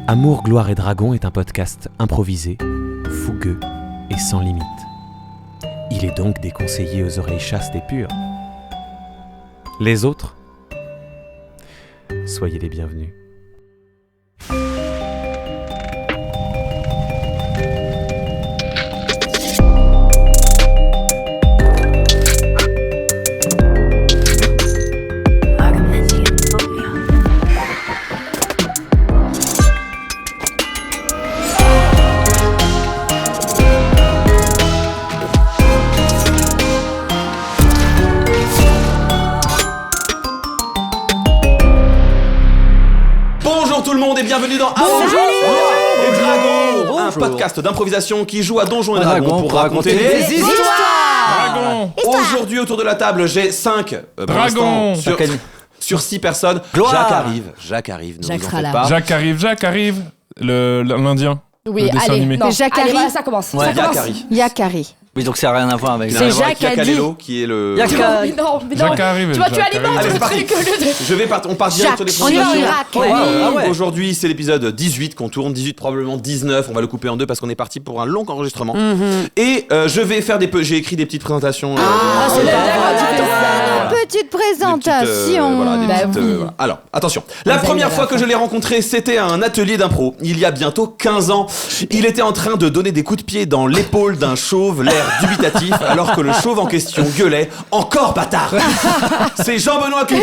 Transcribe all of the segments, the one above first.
Amour, gloire et dragon est un podcast improvisé, fougueux et sans limite. Il est donc déconseillé aux oreilles chastes et pures. Les autres, soyez les bienvenus. Et bienvenue dans Amour et Dragon, un podcast d'improvisation qui joue à Donjons et Dragons pour raconter des histoires. Aujourd'hui autour de la table, j'ai 5 dragons sur 6 personnes. Jacques arrive, ne vous en faites pas. Jacques arrive, l'Indien. Oui, le dessin allez, animé. non, Jacques allez, Harry. voilà, ça commence. Ouais, ça commence. Yakari. Oui, donc ça n'a rien à voir avec... C'est Jacques Yakalelo qui est le... Non, Jacques arrive. tu vois, tu alimentes Allez, le c'est parti. truc. On part direct sur les on est en présentations. Irak. Aujourd'hui, c'est l'épisode 18 qu'on tourne, 18 probablement 19, on va le couper en deux parce qu'on est parti pour un long enregistrement. Et je vais faire j'ai écrit des petites présentations. c'est petite présentation. Voilà. Alors, attention. La première fois que je l'ai rencontré, c'était à un atelier d'impro, il y a bientôt 15 ans. Il était en train de donner des coups de pied dans l'épaule d'un chauve, l'air dubitatif, alors que le chauve en question gueulait « Encore bâtard !» C'est Jean-Benoît Cucler.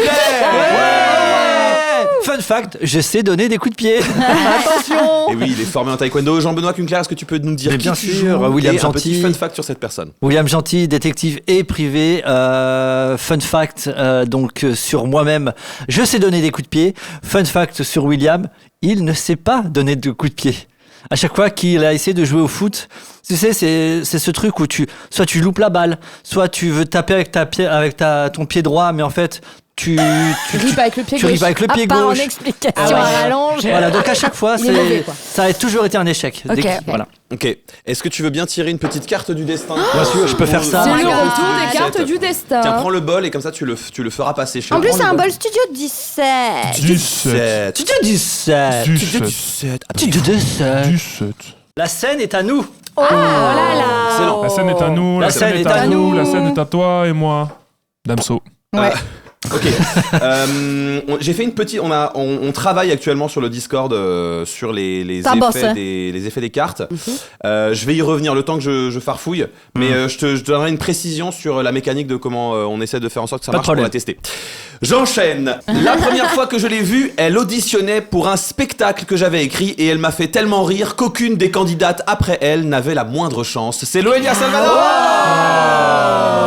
Fun fact, je sais donner des coups de pied. Attention. Et oui, il est formé en taekwondo. Jean-Benoît Cucler, est-ce que tu peux nous dire Mais qui bien tu sûr, joues William et un Gentil. petit fun fact sur cette personne. William Gentil, détective et privé. Fun fact sur moi-même, je sais donner des coups de pied. Fun fact sur William, il ne sait pas donner de coups de pied. À chaque fois qu'il a essayé de jouer au foot, tu sais, c'est ce truc où soit tu loupes la balle, soit tu veux taper avec ton pied droit, mais en fait, tu ripes avec le pied gauche. ripes avec le pied À part en gauche. explication à rallonge. Voilà, donc à chaque fois, Il est mauvais, quoi. ça a toujours été un échec. Ok. Voilà. Ok. Est-ce que tu veux bien tirer une petite carte du destin Bien sûr, je peux faire ça. C'est Oh my le God. retour des cartes du destin. Tiens, prends le bol et comme ça tu le feras passer chez En moi. plus, c'est un bol studio 17. 17. Tu te dis ça. 17. Tu te dis ça. 17. La scène est à nous. Oh là là. Excellent. La scène est à nous, La scène est à nous. La scène est à toi et moi. Damso. Ouais. Ok. J'ai fait une petite. On travaille actuellement sur le Discord sur les effets des cartes. Je vais y revenir le temps que je farfouille, mais je te donnerai une précision sur la mécanique de comment on essaie de faire en sorte que ça Pas de marche pour problème. la tester. J'enchaîne. La première fois que je l'ai vue, elle auditionnait pour un spectacle que j'avais écrit et elle m'a fait tellement rire qu'aucune des candidates après elle n'avait la moindre chance. C'est Loelia Salvador.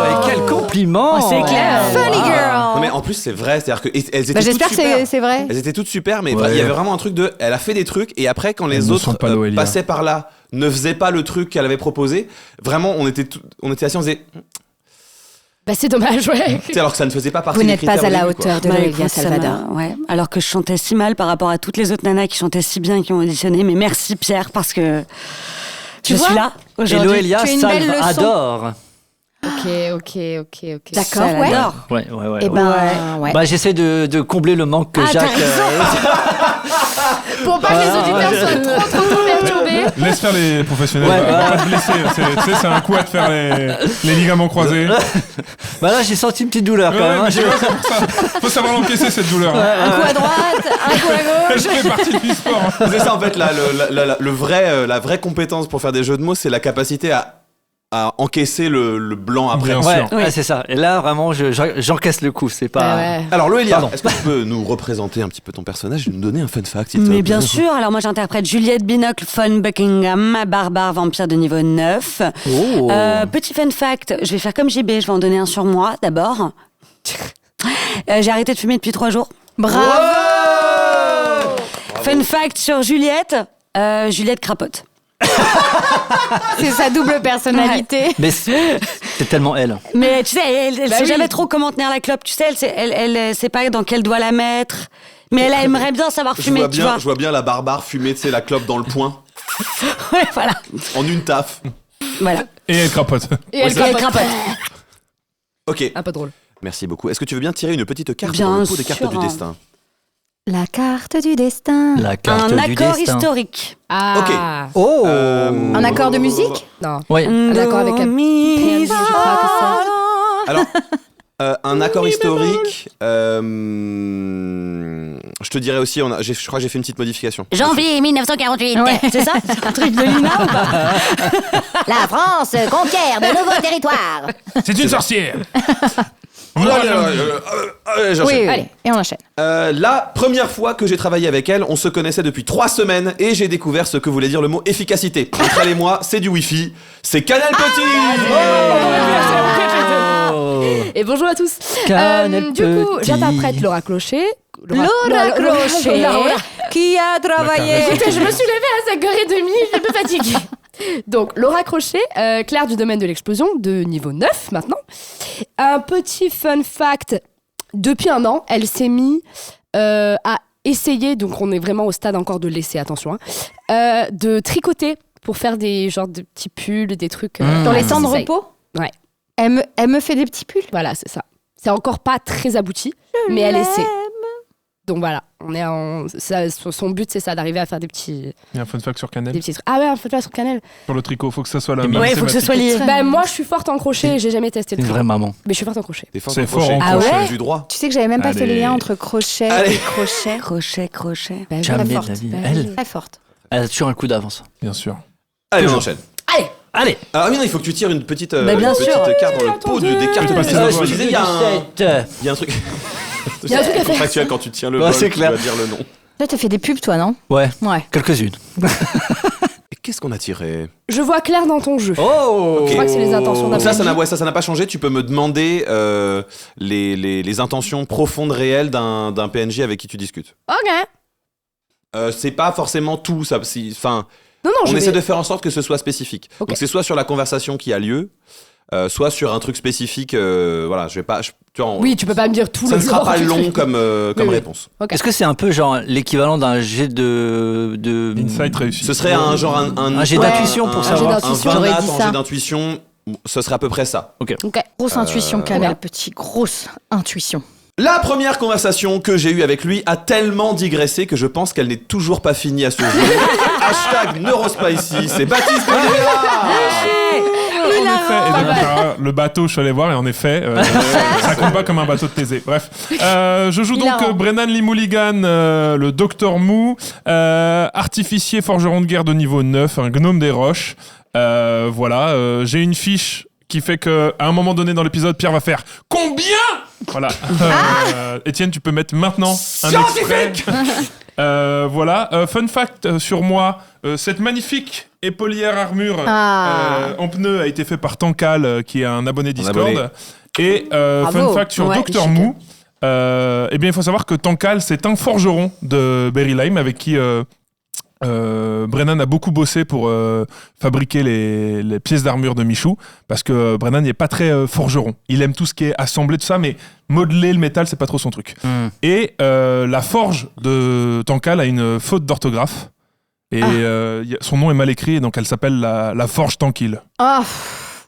Et quel compliment. C'est clair. Funny girl. Non mais en plus c'est vrai, c'est-à-dire que elles étaient J'espère toutes que super. c'est vrai. Elles étaient toutes super, mais Ouais. il y avait vraiment un truc de. Elle a fait des trucs, et après, quand les Elles ne autres sont pas Loelia. passaient par là, ne faisaient pas le truc qu'elle avait proposé, vraiment, on était assis, on faisait. Bah, c'est dommage, ouais. Tu sais, alors que ça ne faisait pas partie Vous des n'êtes pas critères à la au début, hauteur de Bah, Loelia écoute, ça Salvador. m'a- ouais. Alors que je chantais si mal par rapport à toutes les autres nanas qui chantaient si bien, qui ont auditionné. Mais merci Pierre, parce que je vois suis là Et aujourd'hui. Loelia tu es une belle leçon. adore. Ok. D'accord, Ça, elle ouais. adore. Ouais. Eh ben, ouais. Bah, j'essaie de combler le manque que Ah, t'as Jacques. Pour pas que les auditeurs soient trop perturbés. Laisse faire les professionnels. Ouais, On va voilà. pas te blesser. Tu sais, c'est un coup à te faire les ligaments croisés. Bah là, j'ai senti une petite douleur quand Ouais, même. mais tu vois, c'est pour ça. Faut savoir l'encaisser cette douleur. Un coup à droite, un coup à gauche. Je fais partie du sport. C'est ça en fait, la vraie compétence pour faire des jeux de mots, c'est la capacité à encaisser le blanc après. Bien Ouais, sûr. ouais, c'est ça. Et là, vraiment, j'encaisse le coup. C'est pas. Ouais. Alors Loelia, Pardon. est-ce que tu peux nous représenter un petit peu ton personnage et nous donner un fun fact s'il te Mais plaît bien sûr, alors moi j'interprète Juliette Binocle von Buckingham, barbare vampire de niveau 9. Oh. Petit fun fact, je vais faire comme JB, je vais en donner un sur moi d'abord. J'ai arrêté de fumer depuis 3 jours. Bravo. Fun fact sur Juliette, Juliette crapote. C'est sa double personnalité. Mais c'est tellement elle. Mais tu sais, elle Bah sait oui. jamais trop comment tenir la clope, tu sais, elle sait pas dans quel doigt la mettre. Mais elle aimerait bien savoir fumer, tu vois. Je vois bien la barbare fumer, tu sais, la clope dans le poing, Ouais, voilà. en une taf. Voilà. Et elle crapote. Et elle Elle crapote. crapote. Ok, Un peu drôle. merci beaucoup. Est-ce que tu veux bien tirer une petite carte Bien dans le pot des cartes sûr, du hein. destin? La carte du destin. La carte Un du accord destin. historique. Ah. Oh Un accord de musique? Non. Ouais. Un accord avec un PNJ, je crois que c'est. Alors, un accord historique, je te dirais aussi, je crois que j'ai fait une petite modification. Janvier 1948. Ouais. C'est ça? Un truc de Lina ou pas? La France conquiert de nouveaux territoires. C'est une sorcière. On Allez, aura jamais dit. j'enchaîne. Allez, et on enchaîne. La première fois que j'ai travaillé avec elle, on se connaissait depuis 3 semaines et j'ai découvert ce que voulait dire le mot efficacité. Entre elle et moi, c'est du Wi-Fi, c'est Canal Petit. Et bonjour à tous. Canal Du coup, Petit. j'interprète Laura Clocher. Laura Clocher, qui a travaillé. Écoutez, je me suis levée à 5h30, je suis un peu fatiguée. Donc, Laura Crochet, Claire du domaine de l'explosion, de niveau 9 maintenant. Un petit fun fact, depuis 1 an, elle s'est mise à essayer, donc on est vraiment au stade encore de l'essai, attention, de tricoter pour faire des genres de petits pulls, des trucs... Dans les temps de essaye. repos? Ouais. Elle me fait des petits pulls. Voilà, c'est ça. C'est encore pas très abouti, mais elle essaie. Donc voilà, on est son but, c'est ça, d'arriver à faire des petits Il y a un fun fact sur Canal. trucs. Ah ouais, un peu de sur Canal. Sur le tricot, faut que ça soit la même Ouais, faut que ce soit lié. Bah, moi, je suis forte en crochet, j'ai jamais testé C'est le une truc. vraie maman. Mais je suis forte en crochet. T'es fort C'est en fort crochet. en Ah crochet. ouais Du droit. Tu sais que j'avais même pas fait le Allez. lien entre crochet Allez. et crochet. Crochet. Bah, Jamais Très de forte. la vie. Bah, Elle, Très forte. elle a toujours un coup d'avance. Bien sûr. Allez, on enchaîne. Allez Alors, Amina, il faut que tu tires une petite, Bah, bien une sûr. petite carte dans le pot des cartes Je de passe dessin. la Je me voix. disais, il y a un truc. Il y a un truc à faire. Contractuel quand tu tiens le Ouais, bol, c'est tu clair. dois dire le nom. Là, t'as fait des pubs, toi, non? Ouais, Ouais. quelques-unes. Et qu'est-ce qu'on a tiré? Je vois clair dans ton jeu. Oh Je crois que c'est les intentions d'un Donc ça PNJ. n'a pas changé. Tu peux me demander les intentions profondes réelles d'un PNJ avec qui tu discutes. Ok. C'est pas forcément tout. Enfin, Non, on je essaie vais... de faire en sorte que ce soit spécifique. Ok. Donc c'est soit sur la conversation qui a lieu, soit sur un truc spécifique. Voilà, je vais pas. Tu vois, Oui, tu peux pas me dire tout ça le ne sera lore pas du long truc. comme oui. réponse. Ok. Est-ce que c'est un peu genre l'équivalent d'un jet de Insight réussi. Ce serait un genre un jet d'intuition pour un savoir. jet d'intuition. J'aurais Un dit jet ça. d'intuition. Ce serait à peu près ça. Ok. Grosse intuition, Canal Petit. Grosse intuition. La première conversation que j'ai eue avec lui a tellement digressé que je pense qu'elle n'est toujours pas finie à ce jour. Hashtag Neurospicy, c'est Baptiste Pedera. En effet, et donc, le bateau, je suis allé voir, et en effet, ça compte pas comme un bateau de Thésée. Bref. Je joue donc Hilarant. Brennan Lee Mulligan, le Docteur Mou, artificier forgeron de guerre de niveau 9, un gnome des roches. Voilà, j'ai une fiche qui fait qu'à un moment donné dans l'épisode, Pierre va faire « Combien ?» Voilà. Étienne, tu peux mettre maintenant un extrait. Voilà. Fun fact sur moi, cette magnifique épaulière armure en pneu a été fait par Tankal, qui est un abonné Discord. abonné. Et fun fact sur Ouais, Docteur Mou, eh bien il faut savoir que Tankal, c'est un forgeron de Berry Lime avec qui Brennan a beaucoup bossé pour fabriquer les pièces d'armure de Michou, parce que Brennan n'est pas très forgeron. Il aime tout ce qui est assemblé, tout ça, mais modeler le métal, c'est pas trop son truc. Et la forge de Tankal a une faute d'orthographe. Et son nom est mal écrit, et donc elle s'appelle la Forge Tankil. Oh,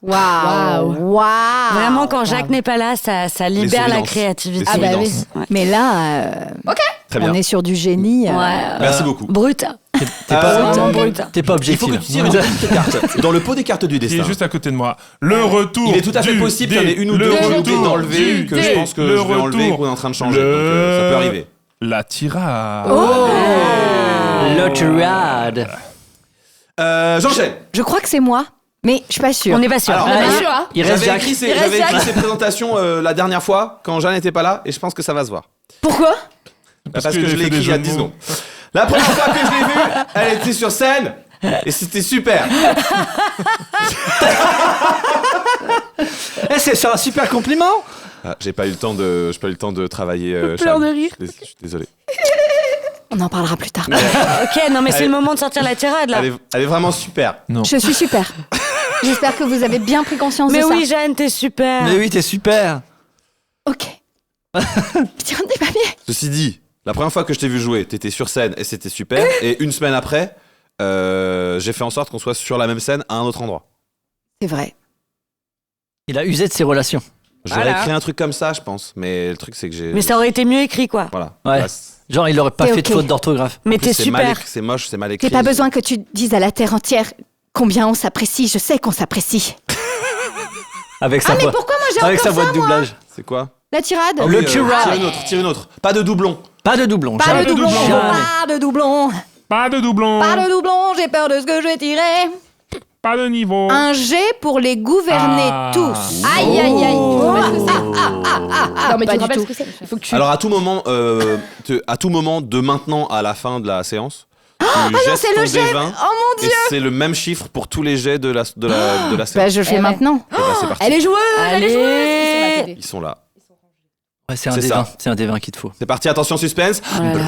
waouh. Waouh. Vraiment, quand Jacques n'est pas là, ça libère la solidances. créativité. Les Ah bah oui. solidances. Ouais. Mais là, Très on bien. est sur du génie. Merci beaucoup. Brut. T'es pas, Vraiment brut. t'es pas Il faut objectif. que tu tires une petite carte dans le pot des cartes du Qui est destin. juste à côté de moi. Le retour. Il est tout à fait du possible qu'il y en ait une ou dé, deux le que j'ai oublié retour d'enlever, du que je dé, pense que le je vais enlever et retour. qu'on est en train de changer. Donc ça peut arriver. La tirade. L'autorade. J'enchaîne. Je crois que c'est moi, mais je suis pas sûre. On n'est pas sûr. Alors, On est Allez. pas sûr, hein. Il reste J'avais Jack. écrit ces présentations la dernière fois quand Jeanne n'était pas là et je pense que ça va se voir. Pourquoi? Parce que qu'il je a l'ai fait des écrit il y a jeux de 10 mots. secondes. La première fois que je l'ai vue, elle était sur scène et c'était super. C'est un super compliment. Ah, j'ai pas eu le temps de travailler. Pleure Jeanne. de rire. Je suis désolé. On en parlera plus tard. Ok, non mais c'est le moment de sortir la tirade là. Elle est vraiment super. Non. Je suis super. J'espère que vous avez bien pris conscience Mais de oui, ça. Jeanne, t'es super. Mais oui, t'es super. Ok. Tiens, des papiers. Ceci dit, la première fois que je t'ai vu jouer, t'étais sur scène et c'était super. Et une semaine après, j'ai fait en sorte qu'on soit sur la même scène à un autre endroit. C'est vrai. Il a usé de ses relations. J'aurais Voilà. écrit un truc comme ça, je pense. Mais le truc, c'est que j'ai. Mais ça aurait été mieux écrit quoi. Voilà. Ouais. Voilà. Genre, il aurait pas T'es fait de ok. faute d'orthographe. Mais t'es C'est mal super. c'est moche, c'est mal écrit. J'ai pas besoin que tu dises à la terre entière combien on s'apprécie. Je sais qu'on s'apprécie. Avec sa Ah, mais voix. pourquoi moi j'ai Avec sa encore voix ça, de doublage. C'est quoi? La tirade. Ah Le oui, tirade. Tire une autre. Pas de doublon. Pas de doublon. Pas jamais. de doublon. Jamais. Pas de doublon. Pas de doublon. Pas de doublon. J'ai peur de ce que je vais tirer. Pas de niveau. Un G pour les gouverner Ah. tous. Aïe, aïe, aïe. Tu te rappelles ce que c'est Non, mais pas tu te du rappelles tout. ce que c'est. Il faut que tu. Alors à tout moment, de maintenant à la fin de la séance, tu jettes c'est ton le jet. D20 Oh mon et dieu. c'est le même chiffre pour tous les jets de la séance. Bah, je le fais Eh ouais. maintenant. Et bah, c'est parti. Elle est joueuse. Elle est Allez. joueuse. Ça va t'aider. Ils sont là. Ouais, c'est un C'est D20. ça. C'est un D20 qu'il te faut. C'est parti, attention suspense. Oh là là.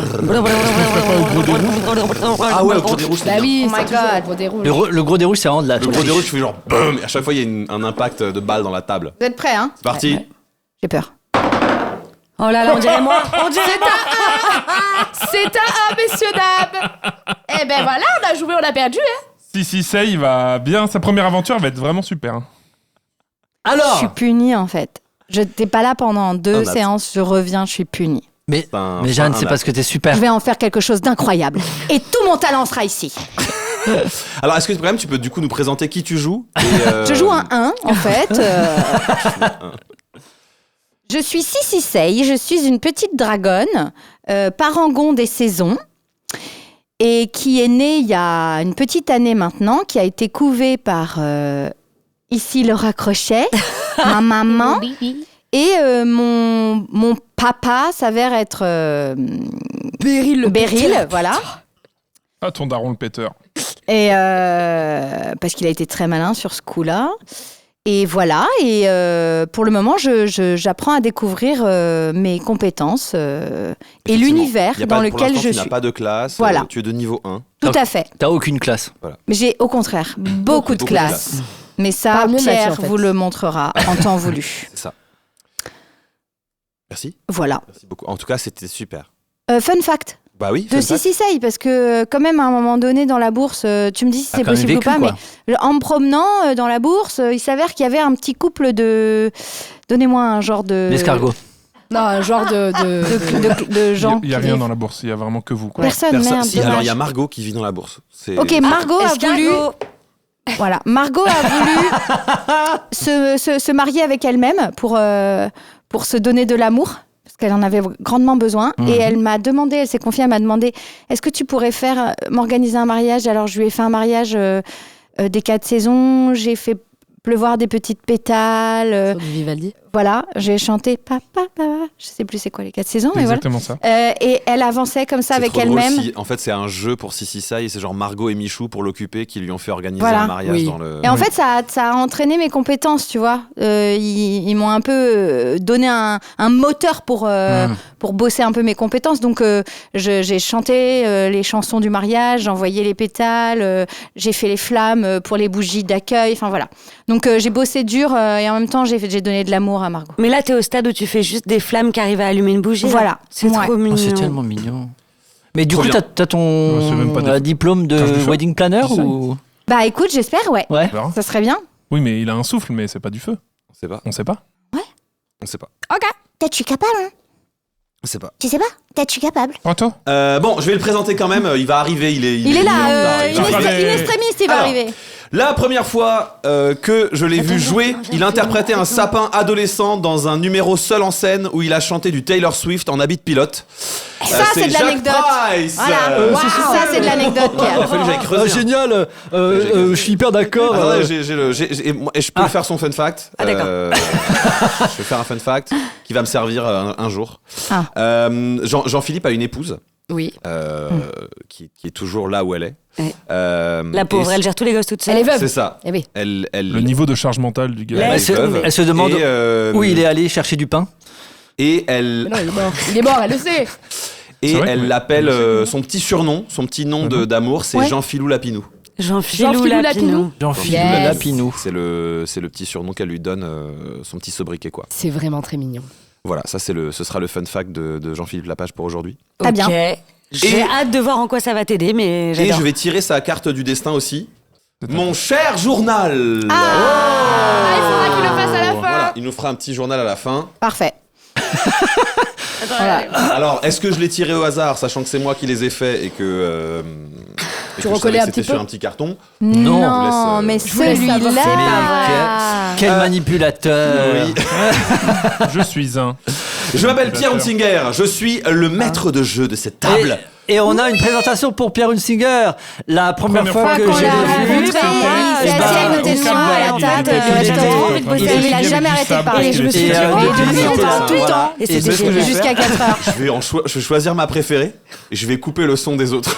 Ah ouais, au gros des rouges, c'est Bah bien. oui, Oh my c'est toujours God. le gros des rouges. Le gros des rouges, c'est vraiment de la Le gros des rouges, tu fais genre BAM et à chaque fois il y a un impact de balle dans la table. Vous êtes prêts, hein? C'est parti. J'ai peur. Oh là là, on dirait moi. On dirait C'est un 1, messieurs, dames. Eh ben voilà, on a joué, on a perdu. Hein. Si, ça, il va bien. Sa première aventure va être vraiment super. hein. Je Alors suis punie en fait. Je n'étais pas là pendant 2 Un nat. séances, je reviens, je suis punie. Mais un- Jeanne, un c'est nat. parce que t'es super. Je vais en faire quelque chose d'incroyable. Et tout mon talent sera ici. Alors est-ce que quand même tu peux du coup nous présenter qui tu joues et, Je joue un 1 en fait. Je suis Sissisei, je suis une petite dragonne, parangon des saisons, et qui est née il y a une petite année maintenant, qui a été couvée par ici Laura Crochet, ma maman, et mon papa s'avère être Beryl, voilà. Ah, ton daron le péteur. Et parce qu'il a été très malin sur ce coup-là. Et voilà, et pour le moment, j'apprends à découvrir mes compétences et l'univers Y a pas- dans pour lequel l'instant, je tu suis. n'as pas de classe, Voilà. tu es de niveau 1. Tout à fait. T'as aucune classe. Mais j'ai au contraire beaucoup de Beaucoup de classe. Mais ça, Parle mieux, Pierre Mathieu, en fait. vous le montrera en temps voulu. C'est ça. Merci. Voilà. Merci beaucoup. En tout cas, c'était super. Fun fact Bah oui. de fun fact. Sissisei, parce que quand même à un moment donné dans la bourse, tu me dis si Ah, c'est quand même possible vécu, ou pas, quoi. mais en me promenant dans la bourse, il s'avère qu'il y avait un petit couple de... Donnez-moi un genre de... L'escargot. Non, un genre de gens. Il n'y a qui rien vivent. dans la bourse. Il y a vraiment que vous. Quoi. Personne, Personne- merde. Si, alors il dommage. y a Margot qui vit dans la bourse. C'est- Ok, Margot a voulu... Escargot. Voilà, Margot a voulu se marier avec elle-même pour se donner de l'amour, parce qu'elle en avait grandement besoin. Mhm. Et elle m'a demandé, elle s'est confiée, elle m'a demandé, est-ce que tu pourrais m'organiser un mariage? Alors je lui ai fait un mariage des 4 saisons, j'ai fait pleuvoir des petites pétales, du Vivaldi. voilà, j'ai chanté papa, papa, je sais plus c'est quoi les 4 saisons, mais voilà. Exactement ça. Et elle avançait comme ça C'est avec trop drôle elle-même. si- en fait, c'est un jeu pour Sissisei et c'est genre Margot et Michou pour l'occuper qui lui ont fait organiser Voilà. un mariage Oui. dans le. Et en fait, ça a entraîné mes compétences, tu vois. Ils m'ont un peu donné un moteur pour bosser un peu mes compétences. Donc, j'ai chanté les chansons du mariage, j'ai envoyé les pétales, j'ai fait les flammes pour les bougies d'accueil. Enfin, voilà. Donc, j'ai bossé dur et en même temps, j'ai donné de l'amour à Margot. Mais là, t'es au stade où tu fais juste des flammes qui arrivent à allumer une bougie. là. Voilà. C'est Ouais. trop mignon. Oh, c'est tellement mignon. Mais du Trop coup, bien. t'as ton Ouais, c'est même pas des- diplôme de Quand je le fais. wedding planner C'est ça. ou Bah, écoute, j'espère, ouais. Ouais. On verra. Ça serait bien. Oui, mais il a un souffle, mais c'est pas du feu. On sait pas. On sait pas. On sait pas. Peut-être je suis capable, hein. On sait pas. Tu sais pas? Peut-être je suis capable. Otto Bon, je vais le présenter quand même. Il va arriver. Il est là, en retard, in il va est- arriver. extremis, il va Alors, arriver. La première fois que je l'ai vu jouer, il interprétait un sapin adolescent dans un numéro seul en scène où il a chanté du Taylor Swift en habit de pilote. Ça, c'est de Jacques l'anecdote. Price. Voilà. Waouh, ça, c'est de l'anecdote, Il a Pierre. fallu que j'aille creuser. génial. Je suis hyper d'accord. Attendez, et je peux faire son fun fact. Ah, d'accord. Je vais faire un fun fact qui va me servir un jour. Ah. Jean-Philippe a une épouse Oui. qui est toujours là où elle est. Ouais. et La pauvre, elle gère tous les gosses toute seule. Elle est veuve. C'est ça. Eh oui. Elle, Le niveau de charge mentale du gars. elle est veuve. elle se demande Et, où il est allé chercher du pain. Et elle, Mais non, il est mort. Il est mort, elle le sait. et C'est vrai elle que- l'appelle son petit surnom, son petit nom d'amour, c'est Ouais. Jean-Philou Lapinou. Jean-Philou Jean-Philou Lapinou. Jean-Philippe Yes. Lapinou. C'est le petit surnom qu'elle lui donne, son petit sobriquet quoi. C'est vraiment très mignon. Voilà, ça ce sera le fun fact de Jean-Philippe Lapage pour aujourd'hui. Très bien. Ok. J'ai Et- hâte de voir en quoi ça va t'aider, mais Et j'adore. je vais tirer sa carte du destin aussi. Mon cher journal. Ah, il faudra qu'il le fasse à la fin. Voilà, il nous fera un petit journal à la fin. Parfait. Voilà. Alors, est-ce que je l'ai tiré au hasard, sachant que c'est moi qui les ai faits et que. Tu reconnais un petit c'était sur peu un petit carton? Non, mais Je voulais savoir, celui-là. Quel manipulateur. Oui. Je suis un. Je m'appelle Pierre Hunsinger, je suis le maître de jeu de cette table. Et on a une présentation pour Pierre Hunsinger. La première fois que qu'on j'ai l'a vu, rencontré, c'est assis à côté de moi à la table. J'avais trop envie de bosser. Il a jamais arrêté de parler. Je me suis dit, tout le temps. Et c'est ce que je vais Jusqu'à 4 heures. Je vais choisir ma préférée et je vais couper le son des autres.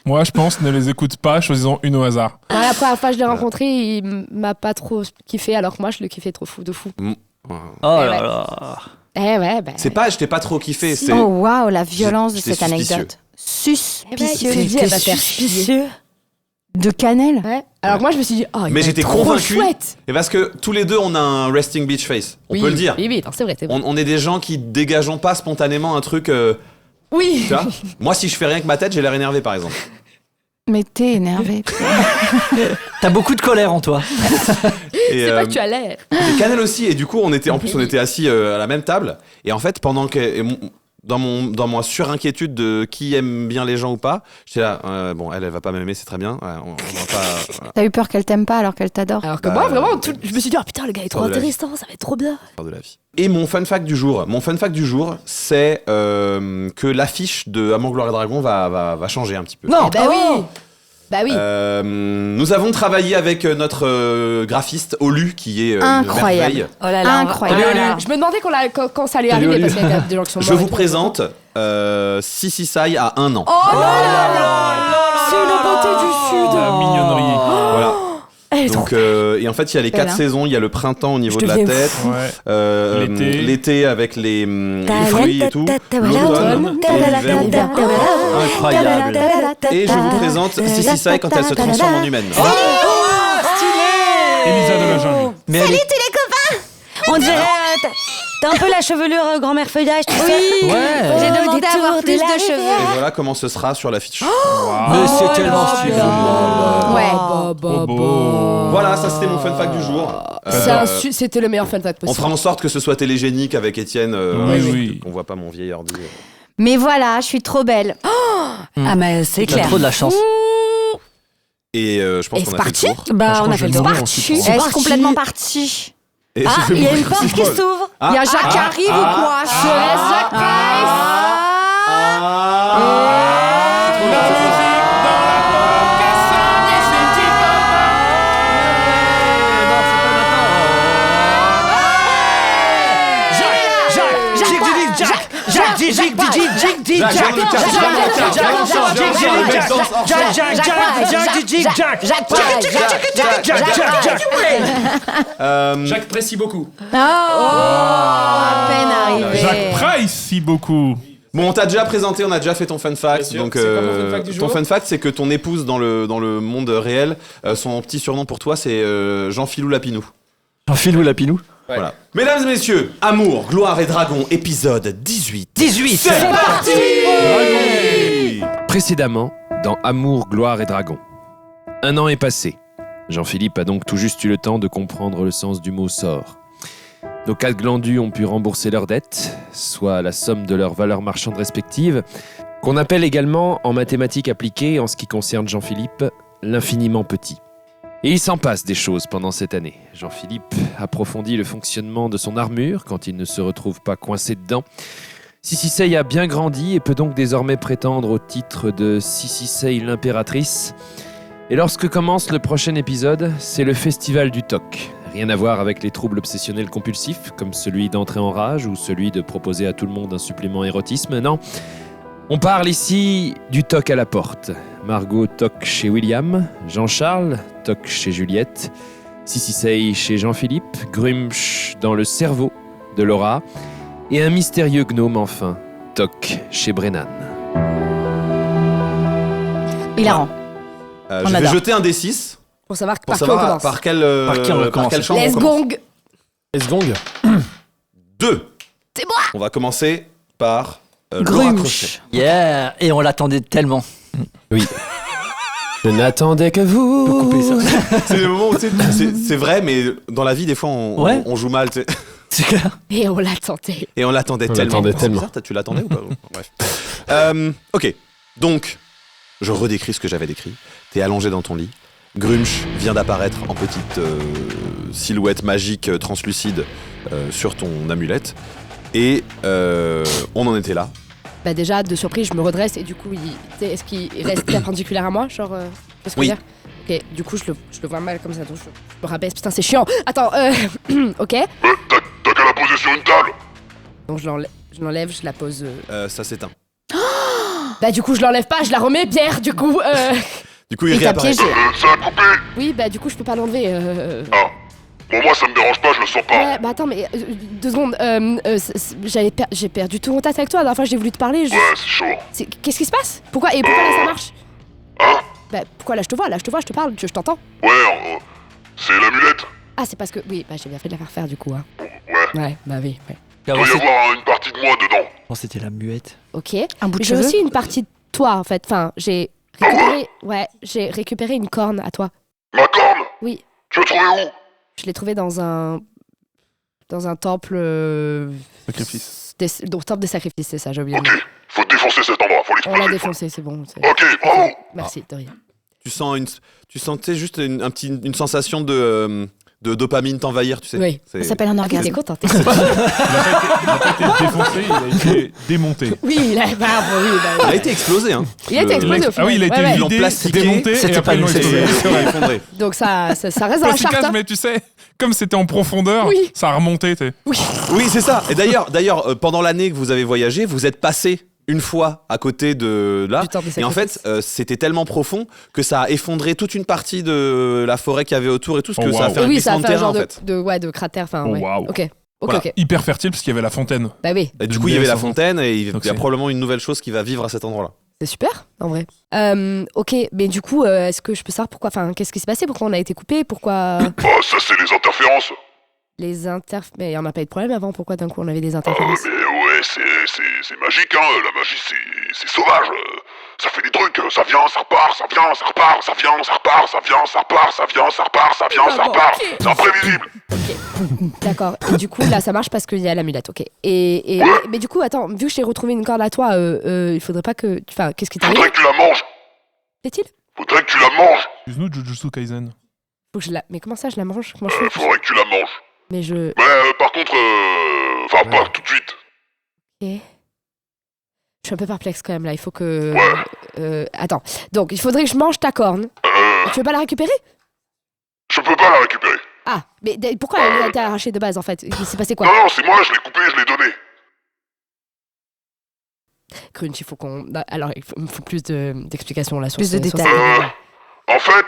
Moi, je pense, ne les écoute pas, choisissons une au hasard. La première fois que je l'ai rencontré, il m'a pas trop kiffé, alors que moi, je le kiffais trop fou, de fou. Oh là ouais. là. Eh ouais, bah. C'est pas, je t'ai pas trop kiffé, c'est. Oh waouh, la violence de J'étais cette anecdote. Suspicieux. Eh ben, elle va faire chier. suspicieux. De cannelle. Ouais. Alors que moi, je me suis dit, oh, il Mais va j'étais être trop convaincu. chouette. Et parce que tous les deux, on a un resting beach face. On peut le dire. Oui, non, c'est vrai, c'est vrai. On est des gens qui dégageons pas spontanément un truc. Oui. Tu vois Moi, si je fais rien que ma tête, j'ai l'air énervé, par exemple. Mais t'es énervé. T'as beaucoup de colère en toi. Et, C'est pas que tu as l'air. et Canel aussi. Et du coup, on était assis à la même table. Et en fait, pendant que. Dans ma surinquiétude de qui aime bien les gens ou pas, j'étais là, bon, elle va pas m'aimer, c'est très bien. Ouais, on va pas. Voilà, T'as eu peur qu'elle t'aime pas alors qu'elle t'adore. Alors que moi, vraiment, je me suis dit, oh putain, le gars est trop Hors de la vie. intéressant, ça va être trop bien. de la vie. Et mon fun fact du jour, c'est que l'affiche de Amour, Gloire et Dragon va changer un petit peu. Non. Eh bah oui. Bah oui. Nous avons travaillé avec notre graphiste Olu, qui est une Incroyable. merveille. Oh là là. Incroyable. Je me demandais quand ça allait arriver, parce qu'il y a quand même des gens qui sont morts. Je et vous tout. présente Sissi Sai à 1 an. Oh là là. C'est une beauté du Sud. La mignonnerie. Voilà. Elle est trop Donc, et en fait, il y a les 4 saisons. Il y a le printemps au niveau de la deviens tête, Ouais. l'été avec les fruits et tout, l'automne et l'hiver. Incroyable. Et je vous présente Sissi Sai quand elle se transforme en humaine. Elisa de la jungle. Mais elle est- On dirait. T'as un peu la chevelure grand-mère feuillage, tu sais. Oui. Ouais. J'ai demandé des à avoir tours plus de la de cheveux. Et voilà comment ce sera sur l'affiche. Mais c'est tellement stylé. Ouais. Trop beau. Voilà, ça c'était mon fun fact du jour. C'était le meilleur fun fact On possible. fera en sorte que ce soit télégénique avec Étienne. Oui. On voit pas mon vieil ordi. Mais voilà, je suis trop belle. Ah, mais c'est T'as clair. trop de la chance. Et je pense Et qu'on c'est a fait parti le tour. Bah, on a fait le tour. Elle est complètement partie. Et Ah, je vais il y a vous une porte qui préciser- s'ouvre. Il y a Jacques qui arrive ou quoi? Je laisse Jacques Price. Jacques, précis beaucoup. Oh, à peine arrivé. Jacques Price, si beaucoup. Bon, on t'a déjà présenté, on a déjà fait ton fun fact. Bien sûr. Donc, C'est quoi mon fun fact du ton jour fun fact, c'est que ton épouse dans le monde réel, son petit surnom pour toi, c'est Jean-Philou Lapinou. Jean-Philou Lapinou. Ouais. Voilà. Mesdames et messieurs, Amour, Gloire et Dragon, épisode 18. 18. C'est parti. Précédemment, dans Amour, Gloire et Dragon. 1 an est passé. Jean-Philippe a donc tout juste eu le temps de comprendre le sens du mot sort. Nos 4 glandus ont pu rembourser leurs dettes, soit la somme de leurs valeurs marchandes respectives, qu'on appelle également, en mathématiques appliquées, en ce qui concerne Jean-Philippe, l'infiniment petit. Et il s'en passe des choses pendant cette année. Jean-Philippe approfondit le fonctionnement de son armure quand il ne se retrouve pas coincé dedans. Sissi Sai a bien grandi et peut donc désormais prétendre au titre de Sissi Sai l'impératrice. Et lorsque commence le prochain épisode, c'est le festival du TOC. Rien à voir avec les troubles obsessionnels compulsifs, comme celui d'entrer en rage ou celui de proposer à tout le monde un supplément érotisme, non. On parle ici du TOC à la porte. Margot TOC chez William, Jean-Charles TOC chez Juliette, Sissi Sai chez Jean-Philippe, Grumsh dans le cerveau de Laura, et un mystérieux gnome enfin, TOC chez Brennan. Hilarant. Je vais jeter un D6 Pour savoir pour par qui on savoir commence. par quelle qui on commence. chambre on Let's commence. gong. Esgong. 2. C'est moi. On va commencer par Laura Crochet. Grumsh. Yeah. Et on l'attendait tellement. Je n'attendais que vous. C'est le moment où tu sais, c'est vrai, mais dans la vie, des fois, Ouais. on joue mal. Tu sais. C'est clair. Et on l'attendait. Et on l'attendait tellement. C'est bizarre, tu l'attendais ou pas? Bref. Ok, donc, je redécris ce que j'avais décrit. T'es allongé dans ton lit. Grumsh vient d'apparaître en petite silhouette magique translucide sur ton amulette. Et on en était là. Bah déjà, de surprise, je me redresse et du coup, est-ce qu'il reste perpendiculaire à moi? Genre, qu'est-ce que je veux dire? Ok, du coup, je le vois mal comme ça, donc je me rabaisse. Putain, c'est chiant. Attends, ok. T'as qu'à la poser sur une table. Donc je l'enlève, je la pose. Ça s'éteint. Bah du coup, je l'enlève pas, je la remets, Pierre, du coup. Du coup, il réapparaît. Ça a coupé. Oui, bah du coup, je peux pas l'enlever. Ah. Bon, moi, ça me dérange pas, je le sens pas. Ouais, bah attends, mais 2 secondes. J'ai perdu tout contact avec toi. La dernière fois, j'ai voulu te parler. Ouais, c'est chaud. Qu'est-ce qui se passe? Pourquoi là ça marche? Hein? Bah pourquoi là je te vois, je te parle, je t'entends. Ouais, c'est l'amulette. Ah, c'est parce que. Oui, bah j'ai bien fait de la faire faire du coup. Hein. Ouais. Bah oui. Ouais. Il doit y avoir une partie de moi dedans. Oh, c'était la muette. Ok. Un bout de J'ai cheveux. aussi une partie de toi en fait. Enfin, j'ai récupéré. Ouais, j'ai récupéré une corne à toi. Ma corne? Oui. Tu l'as trouvée où? Je l'ai trouvée dans un temple. Sacrifice. Temple des sacrifices, c'est ça, j'ai oublié. Ok, faut défoncer cet endroit, faut On l'exploser. l'a défoncé, c'est bon. Ok, bravo. Merci, de rien. Tu sens juste une sensation de dopamine t'envahir, tu sais. Oui. Ça s'appelle un T'es orgasme. contente. Il a pas été défoncé, il a été démonté. Oui, il a Il a été explosé, hein. Il a été explosé au final. Ah oui, il a été Ouais. Ils l'ont vidé, plastiqué, démonté, c'était et après pas ils l'ont nous, explosé. C'est vrai, effondré. Donc ça reste dans la Pas si charte. cache, Hein. mais tu sais, comme c'était en profondeur, Oui. ça a remonté, t'es. Oui, c'est ça. Et d'ailleurs, pendant l'année que vous avez voyagé, vous êtes passé une fois à côté de là. Du temple des Et en sacrifices. fait, c'était tellement profond que ça a effondré toute une partie de la forêt qu'il y avait autour et tout, ce que Oh, ça a wow. fait un Oui, ça glissement a de fait un terrain genre en fait. de cratère. Enfin, Oh, ouais. waouh. Ok. Voilà. Hyper fertile parce qu'il y avait la fontaine. Bah oui, Et du coup, il y avait la fontaine et il y Donc a c'est- probablement une nouvelle chose qui va vivre à cet endroit-là. c'est super, en vrai. Ok, mais du coup, est-ce que je peux savoir pourquoi? Enfin, qu'est-ce qui s'est passé? Pourquoi on a été coupé? Pourquoi Bah, ça, c'est les interférences. les Mais on n'a pas eu de problème avant. Pourquoi d'un coup on avait des interférences? Mais ouais, c'est magique, hein. La magie, c'est sauvage. Ça fait des trucs, ça vient, ça repart, ça vient, ça repart, ça vient, ça repart, ça vient, ça repart, ça vient, ça repart, ça vient, ça repart. Ok. C'est imprévisible. D'accord. Et du coup, là, ça marche parce qu'il y a l'amulette. Ok. Mais du coup, attends, vu que j'ai retrouvé une corde à toi, il faudrait pas que. Enfin, qu'est-ce qui t'arrive? Faudrait que tu la manges. Fait-il? Faudrait que tu la manges. Excuse-nous, Jujutsu Kaisen. Faut que je la. Mais comment ça, je la mange? Comment je fais? Faudrait que tu la manges. Mais je. Mais par contre, enfin, pas tout de suite. Ok. Je suis un peu perplexe quand même là. Il faut que. Attends. Donc, il faudrait que je mange ta corne. Tu veux pas la récupérer? Je peux pas la récupérer. Ah, mais pourquoi elle a été arrachée de base en fait? Il s'est passé quoi? Non, c'est moi, je l'ai coupée, je l'ai donnée. Crunch, il faut qu'on. Alors, il me faut plus d'explications là sur Plus de sur détails. En fait,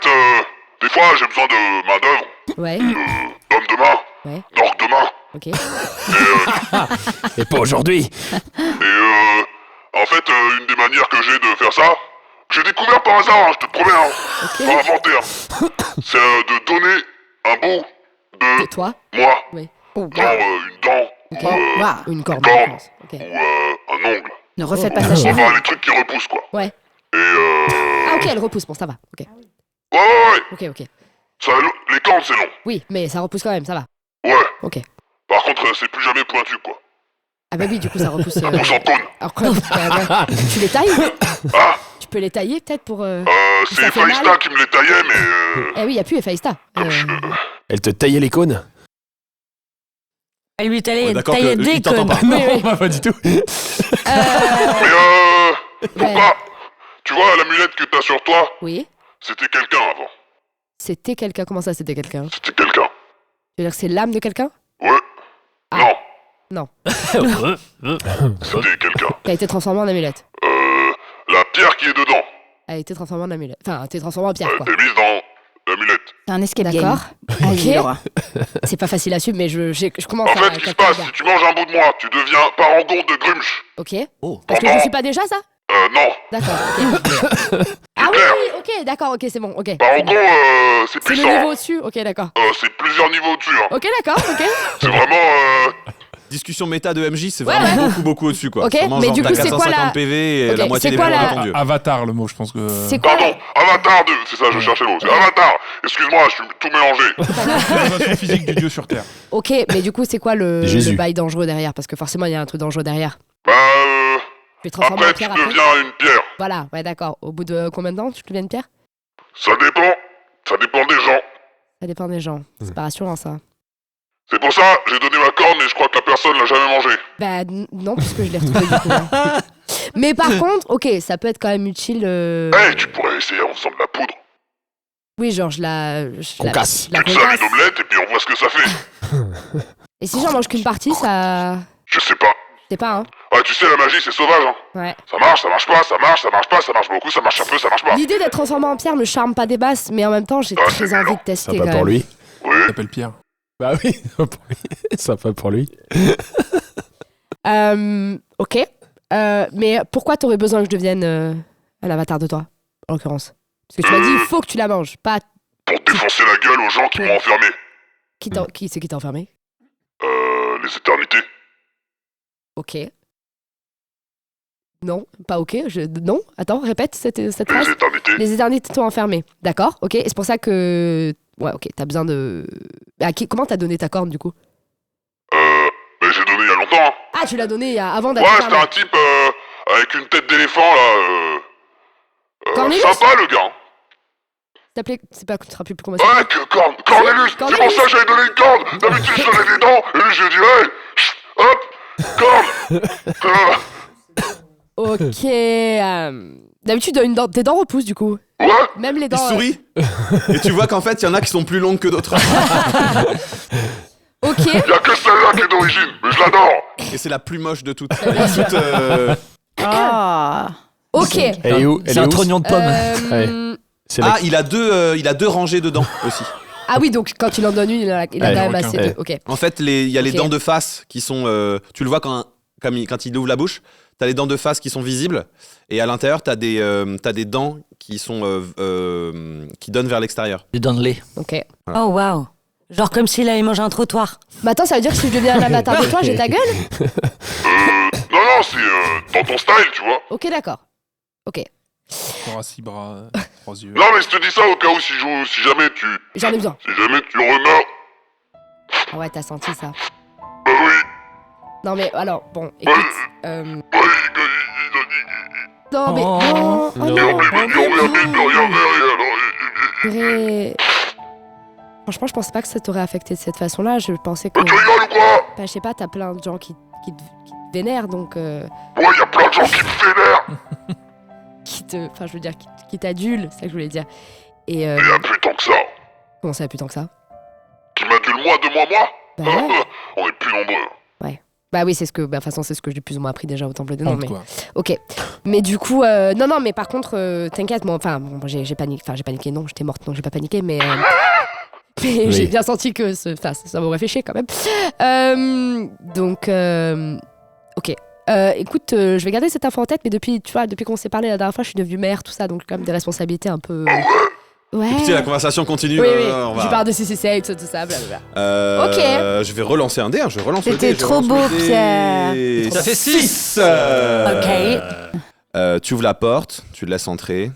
des fois, j'ai besoin de main-d'œuvre, Ouais, d'homme de main, ouais, d'orgue de main. ok. Et pas aujourd'hui. Et en fait, une des manières que j'ai de faire ça, j'ai découvert par hasard, hein, je te promets, hein, Ok. pas inventé, hein, c'est de donner un bout de Et toi? moi, Oui. Oh, genre une dent, Ok. Waouh. Une corne. Corne. je pense. Ok. ou un ongle. Ne refaites pas ça chez vous. Enfin, les trucs qui repoussent, quoi. Ouais. Et Ah, ok, elle repousse. Bon, ça va. Ok. ouais, Ok. ça, les cornes, c'est long. Oui, mais ça repousse quand même, ça va. Ouais. Ok. Par contre, c'est plus jamais pointu, quoi. Ah bah oui, du coup, ça repousse. Ça pousse en cône. Alors quoi, tu les tailles? Ah, Tu peux les tailler peut-être pour. c'est Ça fait mal. Faïsta qui me les taillait, mais Eh oui, il n'y a plus Ephaïsta. Elle te taillait les cônes. Elle lui On est taillait d'accord taillait que des il t'entend cônes. pas. Non, pas du tout. mais pourquoi? Tu vois, l'amulette que t'as sur toi, Oui. c'était quelqu'un avant. C'était quelqu'un. Comment ça, c'était quelqu'un? C'était quelqu'un. Tu veux dire que c'est l'âme de quelqu'un? Ouais. Ah. Non, Non. c'était quelqu'un. Qui a été transformé en amulette. La pierre qui est dedans A été transformé en amulette. Enfin, a été transformé en pierre, quoi. est mise dans l'amulette. C'est un escape game. D'accord. Allez, Ok. Laura. C'est pas facile à suivre, mais je commence En à. fait, ce qui se passe, si tu manges un bout de moi, tu deviens parangon de Grumsh. Ok. Oh. Parce que je suis pas déjà ça? Non. D'accord. Ok. Ah oui, clair. oui, ok, d'accord, ok, c'est bon, ok. Parangon, c'est C'est le puissant. niveau au-dessus, ok, d'accord. C'est plusieurs niveaux au-dessus. Hein. Ok, d'accord, ok. C'est vraiment... discussion méta de MJ, c'est vraiment beaucoup au-dessus, quoi. Ok, Vraiment, mais genre, du coup, t'as c'est quoi 450 PV et la moitié des PV ont répondu. Avatar, le mot, je pense que. C'est quoi Pardon, Avatar 2, c'est ça, je cherchais le mot. C'est Avatar. Excuse-moi, je suis tout mélangé. L'innovation physique du dieu sur Terre. Ok, mais du coup, c'est quoi le Jésus. bail dangereux derrière? Parce que forcément, il y a un truc dangereux derrière. Bah, Tu es transformé en après, tu pierre après? deviens une pierre. Voilà, ouais, d'accord. Au bout de combien de temps tu deviens une pierre? Ça dépend des gens. Ça dépend des gens. C'est pas rassurant, ça. C'est pour ça, j'ai donné ma corne et je crois que la personne l'a jamais mangée. Bah non, puisque je l'ai retrouvé du coup. Hein. Mais par contre, ok, ça peut être quand même utile. Tu pourrais essayer en faisant de la poudre. Oui, genre Concasse. Tu te sers une omelette et puis on voit ce que ça fait. Et si j'en mange qu'une partie, ça... Je sais pas. C'est pas, hein. Ouais, tu sais, la magie, c'est sauvage, hein. Ouais. Ça marche pas, ça marche pas, ça marche beaucoup, ça marche un peu, ça marche pas. L'idée d'être transformé en pierre me charme pas des basses, mais en même temps, j'ai très envie de tester Ça quand va pour même. lui. Oui. Il s'appelle Pierre. Bah oui, pour lui. Ça va pour lui. Ok. Mais pourquoi t'aurais besoin que je devienne un avatar de toi, en l'occurrence? Parce que tu m'as dit, il faut que tu la manges, pas... Pour défoncer la gueule aux gens qui m'ont enfermé. Qui c'est qui t'a enfermé? Les éternités. Ok. Non, pas ok. Non, attends, répète cette phrase. Les éternités. Les éternités t'ont enfermé. D'accord, ok. Et c'est pour ça que... Ouais, ok, t'as besoin de... Comment t'as donné ta corne, du coup? Mais j'ai donné il y a longtemps, hein. Ah, tu l'as donné avant d'être Ouais, enfermé. c'était un type avec une tête d'éléphant, là. Cornelius? Sympa, le gars. T'appelais... C'est pas... Tu te rappelles plus comment ça s'appelle? Ouais, Cornelius. C'est pour ça que j'avais donné une corne. D'habitude, je donnais des dents. Et lui, je lui ai dit, hey, chut, hop, corne. Ok. D'habitude, tes dents repoussent, du coup. Ouais. Même les dents... Il sourit et tu vois qu'en fait, il y en a qui sont plus longues que d'autres. Ok. Il y a que celle-là qui est d'origine, mais je l'adore. Et c'est la plus moche de toutes. Ah. Ok. Elle est où? C'est un trognon de pomme. Ouais. C'est Ah, il a deux rangées de dents aussi. Ah oui, donc quand il en donne une, il a quand même aucun. assez de... Ok. En fait, il y a les Ok. dents de face qui sont... tu le vois quand il ouvre la bouche, t'as les dents de face qui sont visibles, et à l'intérieur, t'as des dents qui sont qui donnent vers l'extérieur. Du Donnelly. Ok. Voilà. Oh waouh. Genre comme s'il avait mangé un trottoir. Mais attends, ça veut dire que si je deviens un avatar de toi, j'ai ta gueule? Non, c'est dans ton style, tu vois. Ok, d'accord. Ok. Corps à 6 bras, 3 yeux. Non, mais je te dis ça au cas où si jamais tu J'en ai besoin. remeurs. Ah ouais, t'as senti ça. Bah oui. Non mais alors, bon, écoute... Non mais... Oh. Non, oh non, Purée. Franchement, je pensais pas que ça t'aurait affecté de cette façon-là. Je pensais que... Tu rigoles ou quoi? Bah, je sais pas, t'as plein de gens qui te vénèrent, donc... Ouais, y a plein de gens qui me vénèrent. Enfin, je veux dire, qui t'adulent, c'est ça que je voulais dire. Et... Il y a plus tant que ça. Comment ça, plus tant que ça? Qui m'adule moi de moi? Bah ouais. On est plus nombreux. Bah oui, c'est ce que... Bah, de toute façon, c'est ce que j'ai plus ou moins appris déjà au Temple des Noms, Honte, mais... quoi. Ok. Mais du coup... Non, mais par contre, t'inquiète, moi... Enfin, bon, j'ai paniqué. Enfin, j'ai paniqué, non, j'étais morte, donc j'ai pas paniqué, mais... Mais j'ai bien senti que ça m'aurait fait chier quand même. Donc, ok. Écoute, je vais garder cette info en tête, mais depuis qu'on s'est parlé la dernière fois, je suis devenue mère, tout ça, donc quand même des responsabilités un peu... Ouais. Écoutez, la conversation continue. Oui, on va... Je parle de CCC, tout ça, blablabla. Ok. Je vais relancer un dé, je relance le dé. C'était trop beau, Pierre. Ça fait 6. Ok. Tu ouvres la porte, tu le laisses entrer.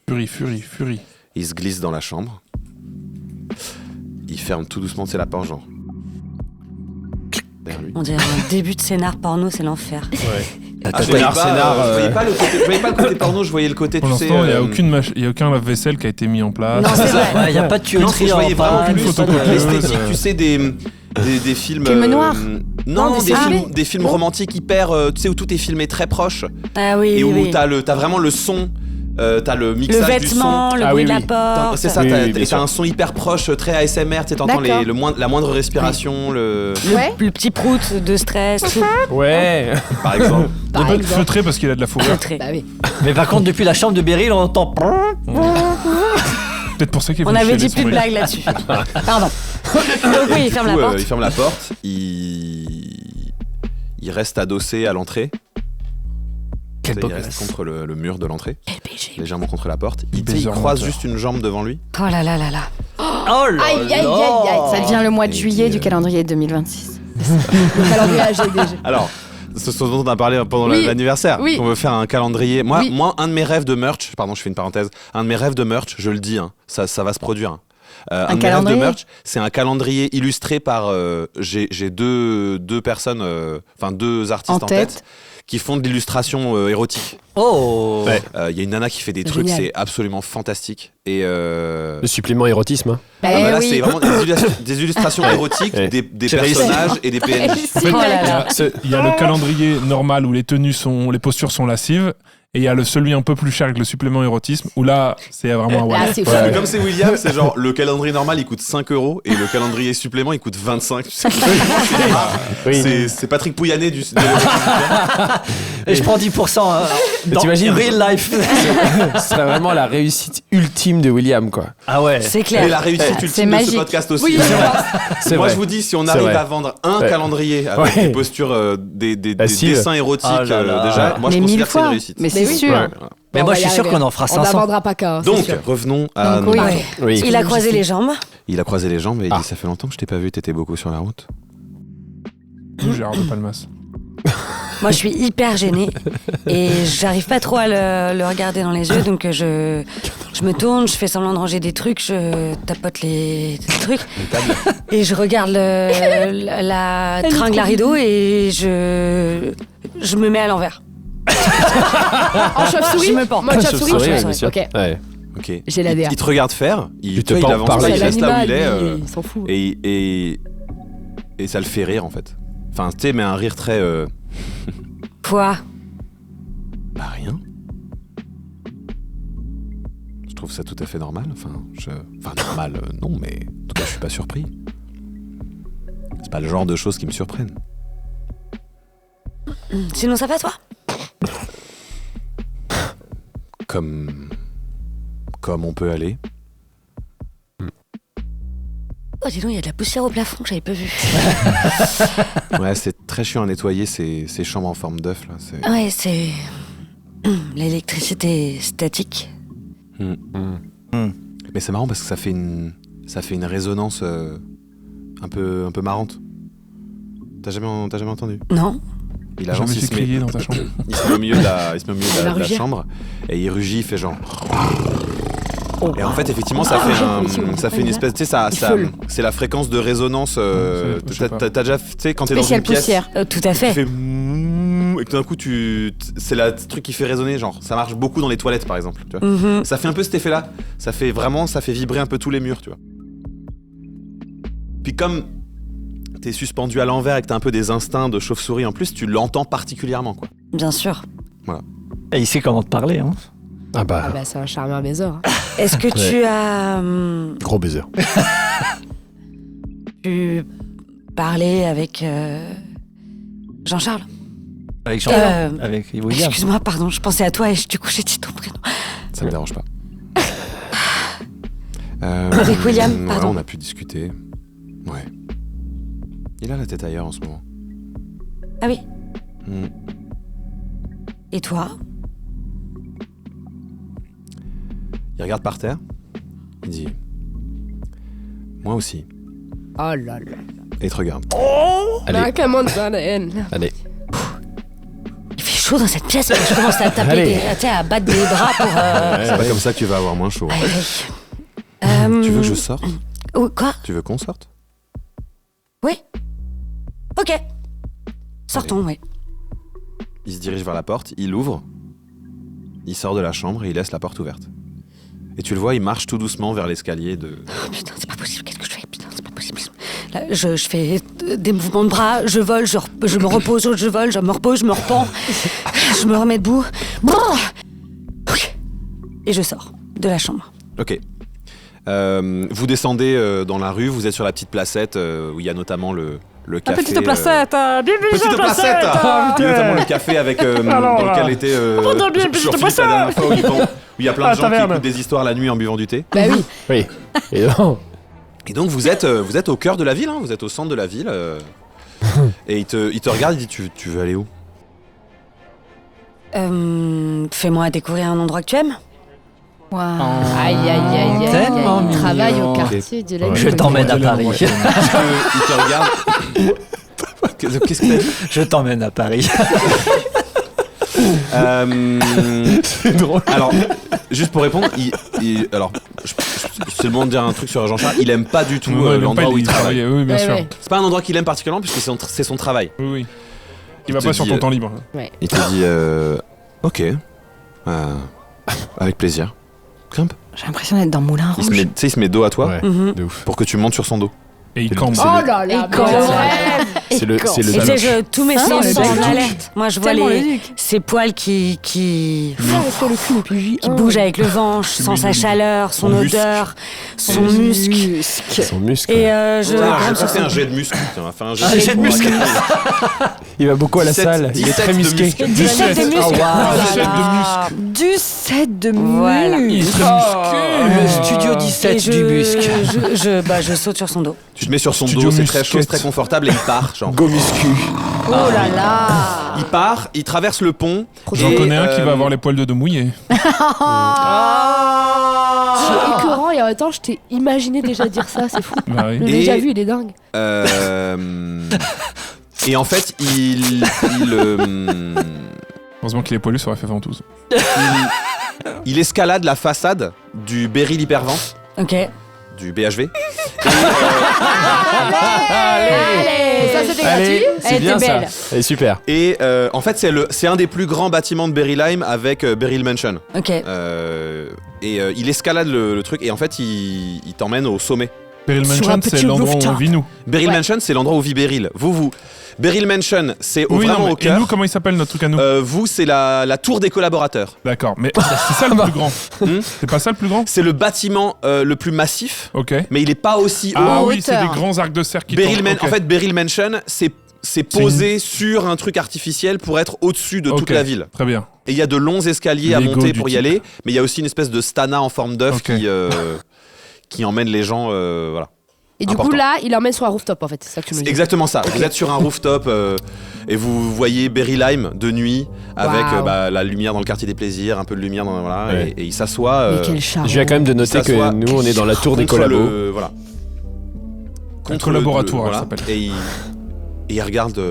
Furie. Il se glisse dans la chambre. Il ferme tout doucement, c'est la porte, genre. Derrière lui. On dirait un début de scénar porno, c'est l'enfer. Je voyais pas le côté porno, je voyais le côté, Pour tu sais... l'instant, il y a aucun lave-vaisselle qui a été mis en place. Non, c'est vrai. Ouais, y a pas de Non, je tuyauterie voyais vraiment panne, plus photo de l'esthétique, tu sais, des films... Films noirs. Non, des des films romantiques hyper... tu sais, où tout est filmé très proche. Ah oui, Et où oui. t'as vraiment le son, t'as le Le mixage du son. vêtement, le bruit de la porte. C'est ça, Oui, t'as oui, bien sûr. un son hyper proche, très ASMR, tu sais, t'entends D'accord. la moindre respiration, Le petit prout de stress, tout. Ouais. par exemple. Par exemple. Feutré parce qu'il a de la fourrure. Feutré. Bah oui. Mais par contre, depuis la chambre de Beryl, on entend. Peut-être pour ça qu'il est On venu avait chialer dit son plus de mec. blagues là-dessus. Pardon. Donc oui, il ferme la Du coup, porte. il ferme la porte, il reste adossé à l'entrée. Quel Tu sais, beau il reste gosse. contre le mur de l'entrée, Quel péché. légèrement contre la porte. Il Baiser croise menteur. juste une jambe devant lui. Oh là là là là. Oh là Aïe, aïe, aïe, là. aïe. Ça devient le mois de Et juillet puis, du calendrier 2026. Le calendrier AGDG. Alors, c'est ce dont on a parlé pendant Oui. l'anniversaire. Oui. On veut faire un calendrier. Moi, Oui. un de mes rêves de merch, pardon, je fais une parenthèse. Un de mes rêves de merch, je le dis, hein, ça va se produire. Hein. Un de mes rêves de merch, c'est un calendrier illustré par. J'ai deux personnes, enfin deux artistes en tête, qui font de l'illustration érotique. Oh. Il y a une nana qui fait des trucs, Génial. c'est absolument fantastique. Et Le supplément érotisme. Hein. ah bah là, c'est vraiment des illustrations érotiques, Ouais. des J'ai réussi. personnages et des PNJ. Oh là là. Il y a le calendrier normal où les postures sont lascives. Et il y a celui un peu plus cher avec le supplément érotisme où là, c'est vraiment un Là, one. c'est fou. Comme c'est William, c'est genre le calendrier normal il coûte 5 € et le calendrier supplément il coûte 25. Tu sais, c'est Patrick Pouyanné du. Et je prends 10% dans t'imagines real life. Ce serait vraiment la réussite ultime de William, quoi. Ah ouais. C'est Et clair. la réussite C'est ultime de ce magique. podcast aussi. Oui, C'est Moi vrai. je vous dis, si on C'est arrive vrai. à vendre un Ouais. calendrier avec Ouais. des postures, des Lascives. dessins érotiques, Ah là là. déjà, moi je Mais 1000 considère que c'est une fois. réussite. Mais c'est oui. sûr. Voilà. Mais On moi va je y suis sûr arriver. qu'on en fera On n'en 500. vendra pas qu'un. c'est Donc, sûr. revenons à. Donc, oui. Ouais. Oui. Il a croisé les jambes. Il a croisé les jambes et il dit ça fait longtemps que je t'ai pas vu, t'étais beaucoup sur la route. Gérard de Palmas. Moi, je suis hyper gênée et j'arrive pas trop à le regarder dans les yeux, donc je me tourne, je fais semblant de ranger des trucs, je tapote les trucs et je regarde la tringle à rideau et je me mets à l'envers. En chauve-souris. Je me pends. Mode chauve-souris. Chauve-souris, chauve-souris. bien sûr. Ok. Ouais. Ok. J'ai la DA. Il te regarde faire, il te il pend avance par pas, là, il C'est reste là où il est. l'animal, il s'en fout. Et ça le fait rire en fait. Enfin, tu sais, mais un rire très. Quoi? Bah rien. Je trouve ça tout à fait normal. Enfin normal, non, mais en tout cas, je suis pas surpris. C'est pas le genre de choses qui me surprennent. Sinon, ça va toi? Comme on peut aller. Oh, dis donc, il y a de la poussière au plafond que j'avais pas vu. Ouais, c'est très chiant à nettoyer ces chambres en forme d'œuf là. C'est- Ouais, c'est l'électricité statique. Mais c'est marrant parce que ça fait une résonance un peu marrante. T'as jamais entendu? Non? Il J'ai avance, jamais fait crier dans ta chambre. il se met au milieu de la rugir. chambre et il rugit, il fait genre. Et en fait, effectivement, ça fait une espèce, tu sais, c'est la fréquence de résonance. je sais pas. T'as déjà, tu sais, quand t'es dans Spécial une pièce, poussière. Tout à tu fait. fais et que tout d'un coup, c'est le truc qui fait résonner, genre, ça marche beaucoup dans les toilettes, par exemple. Tu vois. Mhm. Ça fait un peu cet effet-là. Ça fait vibrer un peu tous les murs, tu vois. Puis comme t'es suspendu à l'envers et que t'as un peu des instincts de chauve-souris en plus, tu l'entends particulièrement, quoi. Bien sûr. Et il sait comment te parler. Hein. Ah bah, Ah bah c'est un charmeur baiser. Hein. Est-ce que tu as gros baiser. pu parler avec Jean-Charles? Avec Jean avec William. Excuse-moi, pardon, je pensais à toi et du coup j'ai dit ton prénom. Ça me dérange pas. Avec William, ouais, pardon. on a pu discuter. Ouais. Il a la tête ailleurs en ce moment. Ah oui. Hmm. Et toi? Il regarde par terre. Il dit moi aussi. Oh là là. Et il te regarde. Allez. Bah, comment ça, la haine. Allez. Il fait chaud dans cette pièce, je commence à taper, Allez. tu sais, à battre des bras pour. C'est pas comme ça que tu vas avoir moins chaud. Aïe, aïe. Tu veux que je sorte? Quoi? Tu veux qu'on sorte? Oui. Ok. Sortons, oui. Il se dirige vers la porte, il ouvre, il sort de la chambre et il laisse la porte ouverte. Et tu le vois, il marche tout doucement vers l'escalier de... Oh, putain, c'est pas possible, qu'est-ce que je fais? Putain, c'est pas possible. Là, je fais des mouvements de bras, je vole, je me repose, je vole, je me repose, je me repends, je me remets debout. Et je sors de la chambre. Ok. Vous descendez dans la rue, vous êtes sur la petite placette où il y a notamment le café... Petite placette, Petite placette Il y a notamment le café avec, dans lequel était Jean-Philippe la dernière fois où il y a plein de gens qui écoutent des histoires la nuit en buvant du thé. Bah oui. Oui. Et non. Et donc vous êtes au cœur de la ville, hein, vous êtes au centre de la ville. Et il te regarde, il dit tu veux aller où? Fais-moi découvrir un endroit que tu aimes. Wow. Aïe, aïe, aïe, aïe. Tellement Il travaille mignon. au quartier de la Je t'emmène à Paris. Il te regarde. Qu'est-ce que t'as dit? Je t'emmène à Paris. C'est drôle. Alors, juste pour répondre, c'est le moment de dire un truc sur Jean-Charles. Il aime pas du tout l'endroit où il travaille. Oui, bien sûr. C'est pas un endroit qu'il aime particulièrement puisque c'est son travail. Oui. Il va pas sur ton temps libre. Il te dit ok, avec plaisir. Grimpe. J'ai l'impression d'être dans Moulin Rouge. Il se met dos à toi De ouf. pour que tu montes sur son dos. Et il campe. Oh là là, C'est le Et tous mes sens sont en duc. alerte. Moi, je vois Tellement le duc. ces poils qui sur le cul depuis qui bouge avec le vent, je sens sa chaleur, son odeur, son muscle. Son muscle. Et Je vais faire un jet de muscle. Tiens, on va faire un jet de muscle. Il va beaucoup à la salle. Il est très musclé. 17 de muscle. Oh, wow. Du 7 de muscle. Voilà. Il est très musclé. Le studio 17 du muscle. Je saute sur son dos. Tu te mets sur son Studio dos, c'est très chaud, musquette. très confortable et il part. Genre. Go muscu. Oh là là. Il part, il traverse le pont. J'en et, connais un qui va avoir les poils de dos mouillés. C'est écœurant et en même temps, je t'ai imaginé déjà dire ça, c'est fou. Bah oui. Le déjà vu, il est dingue. Et en fait, Heureusement qu'il est poilu, ça aurait fait ventouse. il escalade la façade du Beryl Hypervent, Ok. du BHV. Allez, ça c'était gratuit. C'est Elle bien était ça. belle. Elle est super. Et en fait, c'est un des plus grands bâtiments de Berylheim avec Beryl Mansion. Ok. Il escalade le truc et en fait, il t'emmène au sommet. Beryl Sur Mansion, un c'est petit l'endroit où on rooftop. vit nous. Beryl Mansion, c'est l'endroit où vit Beryl. Beryl Mansion, c'est vraiment au et cœur. nous, comment il s'appelle notre truc à nous Vous, c'est la tour des collaborateurs. D'accord, mais c'est ça le plus grand. C'est pas ça le plus grand? C'est le bâtiment le plus massif, Ok. mais il est pas aussi haut. Ah en oui, c'est hauteur. des grands arcs de cercle qui Beryl tournent. Ok. En fait, Beryl Mansion, c'est posé sur un truc artificiel pour être au-dessus de toute Ok, la ville. Très bien. Et il y a de longs escaliers à Lego monter du pour y type. aller, mais il y a aussi une espèce de stana en forme d'œuf Ok. qui emmène les gens. Voilà. Et du Important. coup, là, il emmène sur un rooftop en fait, c'est ça que tu nous C'est dis. exactement ça. Vous êtes sur un rooftop et vous voyez Berylheim de nuit avec Waouh. la lumière dans le quartier des plaisirs, un peu de lumière dans voilà, Ouais. et il s'assoit. Mais quel charme. Je viens quand même de noter que nous, on est dans la tour des collabos. Voilà. Un collaboratoire, elle s'appelle. Et il regarde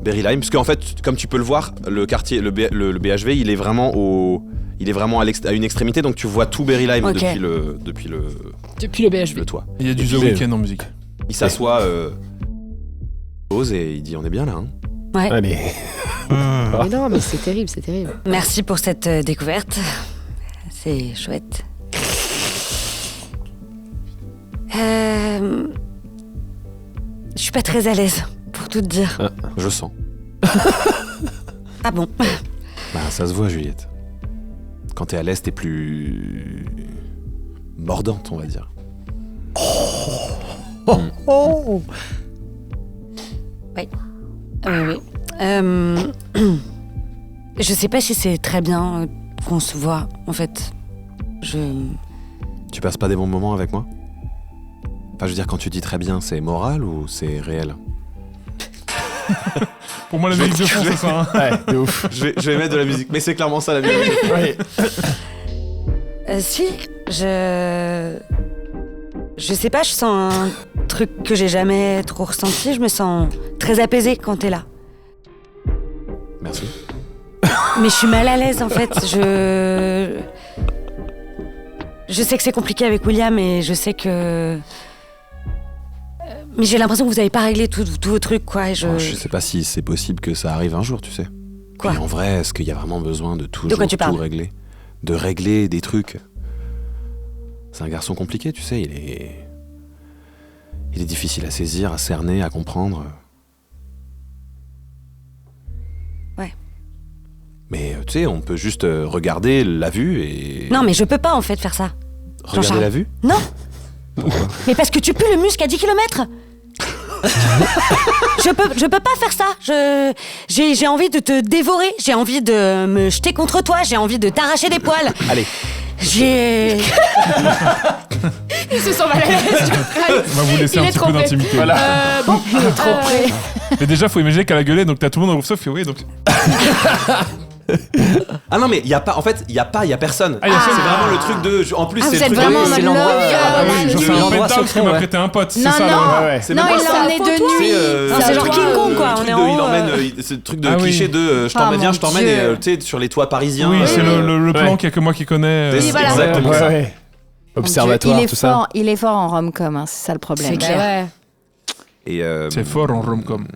Berylheim, parce qu'en fait, comme tu peux le voir, le quartier, le BHV, il est vraiment à une extrémité, donc tu vois tout Berylheim Ok. depuis le BHV. toit. Il y a du Et The puis, Weeknd en musique. Il s'assoit, pose et il dit on est bien là. Hein. Ouais. Allez. Mais non, mais c'est terrible, c'est terrible. Merci pour cette découverte. C'est chouette. Je suis pas très à l'aise, pour tout te dire. Je sens. Ah bon? Bah ça se voit Juliette. Quand t'es à l'aise, t'es plus mordante, on va dire. Oui. Je sais pas si c'est très bien qu'on se voit, en fait. Tu passes pas des bons moments avec moi? Enfin, je veux dire, quand tu dis très bien, c'est moral ou c'est réel? Pour moi, la musique de fond, c'est ça. Hein. Ouais, de ouf. je vais mettre de la musique, mais c'est clairement ça la musique. Si, je sais pas, je sens un truc que j'ai jamais trop ressenti. Je me sens très apaisée quand t'es là. Merci. Mais je suis mal à l'aise en fait. Je sais que c'est compliqué avec William et je sais que. Mais j'ai l'impression que vous avez pas réglé tous vos trucs quoi. Et Je sais pas si c'est possible que ça arrive un jour, tu sais. Quoi? Et en vrai, est-ce qu'il y a vraiment besoin de toujours De quoi tu tout parles? régler? De régler des trucs. C'est un garçon compliqué, tu sais, il est difficile à saisir, à cerner, à comprendre. Ouais. Mais tu sais, on peut juste regarder la vue et... Non mais je peux pas en fait faire ça. Regarder Jean-Charles. la vue? Non. Mais parce que tu pues le muscle à 10 km. Je peux pas faire ça. J'ai envie de te dévorer. J'ai envie de me jeter contre toi. J'ai envie de t'arracher des poils. Allez. Il se sent mal à l'aise. On va vous laisser Il un est petit trop peu près. d'intimité. Bon, il est trop près. Mais déjà, faut imaginer qu'elle a gueulé, donc t'as tout le monde dans le rooftop qui fait oui, donc. Ah non mais il y a pas, en fait il y a personne. Ah, y a c'est personne. vraiment le truc de, en plus Ah, c'est vous le êtes truc vraiment de- en c'est mode l'endroit, love, Oui, genre c'est un l'endroit penthouse qui secret, m'a ouais. prêté un pote, c'est Non, ça. non. le- C'est Non, même pas il ça. l'a emmené de C'est, nuit. Non, c'est genre toi, King Kong, le quoi, truc on est de- en il haut, emmène, ce truc de Ah oui. cliché de je t'emmène, Oh, viens, mon je t'emmène Dieu. et tu sais sur les toits parisiens. Oui, c'est le plan Ouais. qu'il y a que moi qui connais. C'est Oui, voilà. exactement ça. Ouais. Observatoire, il est tout ça. fort, il est fort en rom-com, hein, c'est ça le problème. C'est clair. Ouais. Et C'est fort en rom-com.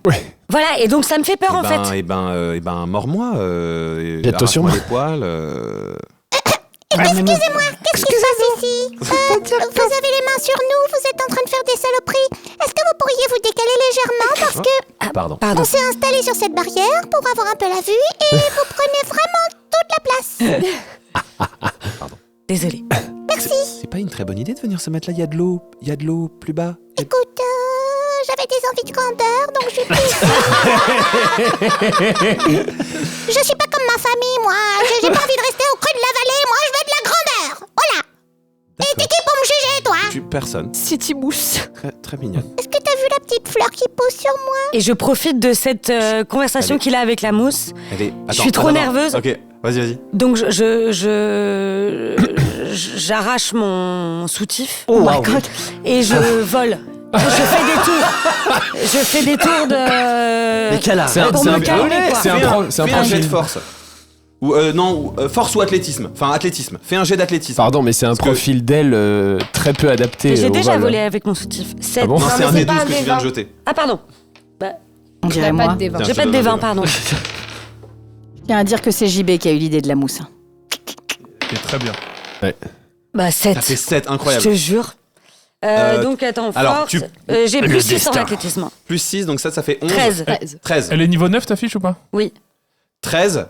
Voilà, et donc ça me fait peur en fait. et ben, mords-moi. Bientôt sur arrache-moi moi. les poils. Excusez-moi, Qu'est-ce qui se passe ici Vous avez les mains sur nous, vous êtes en train de faire des saloperies. Est-ce que vous pourriez vous décaler légèrement parce que Pardon. Pardon. on s'est installé sur cette barrière pour avoir un peu la vue et vous prenez vraiment toute la place. Désolée. C'est pas une très bonne idée de venir se mettre là. Il y a de l'eau plus bas. Écoute, j'avais des envies de grandeur, donc je suis Je suis pas comme ma famille, moi. J'ai pas envie de rester au creux de la vallée. Moi, je veux de la grandeur. Voilà. Et t'es qui pour me juger, toi? Personne. City Mousse. Très, très mignonne. Est-ce que t'as vu la petite fleur qui pousse sur moi? Et je profite de cette conversation Allez. qu'il a avec la mousse. Elle est... Je suis trop nerveuse. Ok, vas-y. Donc j'arrache mon soutif Oh my god. et je vole. Je fais des tours de. Mais quel C'est un- pour c'est me un- calmer, quoi. c'est un Fais un jet de profil. force. Ou force ou athlétisme. Enfin, athlétisme. Fais un jet d'athlétisme. Pardon, mais c'est un Parce que- profil d'aile très peu adapté. J'ai au déjà vol. volé avec mon soutif. 7. Ah bon Non, c'est mais un c'est des pas 12 un que tu des viens de 20. jeter. Ah pardon. On dirait T'as pas moi. de D20. Tiens, J'ai je pas te de donne un D20, pardon. Je tiens à dire que c'est JB qui a eu l'idée de la mousse. C'est très bien. Bah 7. Ça fait 7, Je incroyable. te jure. Donc attends, alors, force. tu- J'ai Le plus 6 en destin. athlétisme. Plus 6, donc ça fait 11. 13. 13. Elle est niveau 9 ta fiche ou pas? Oui. 13.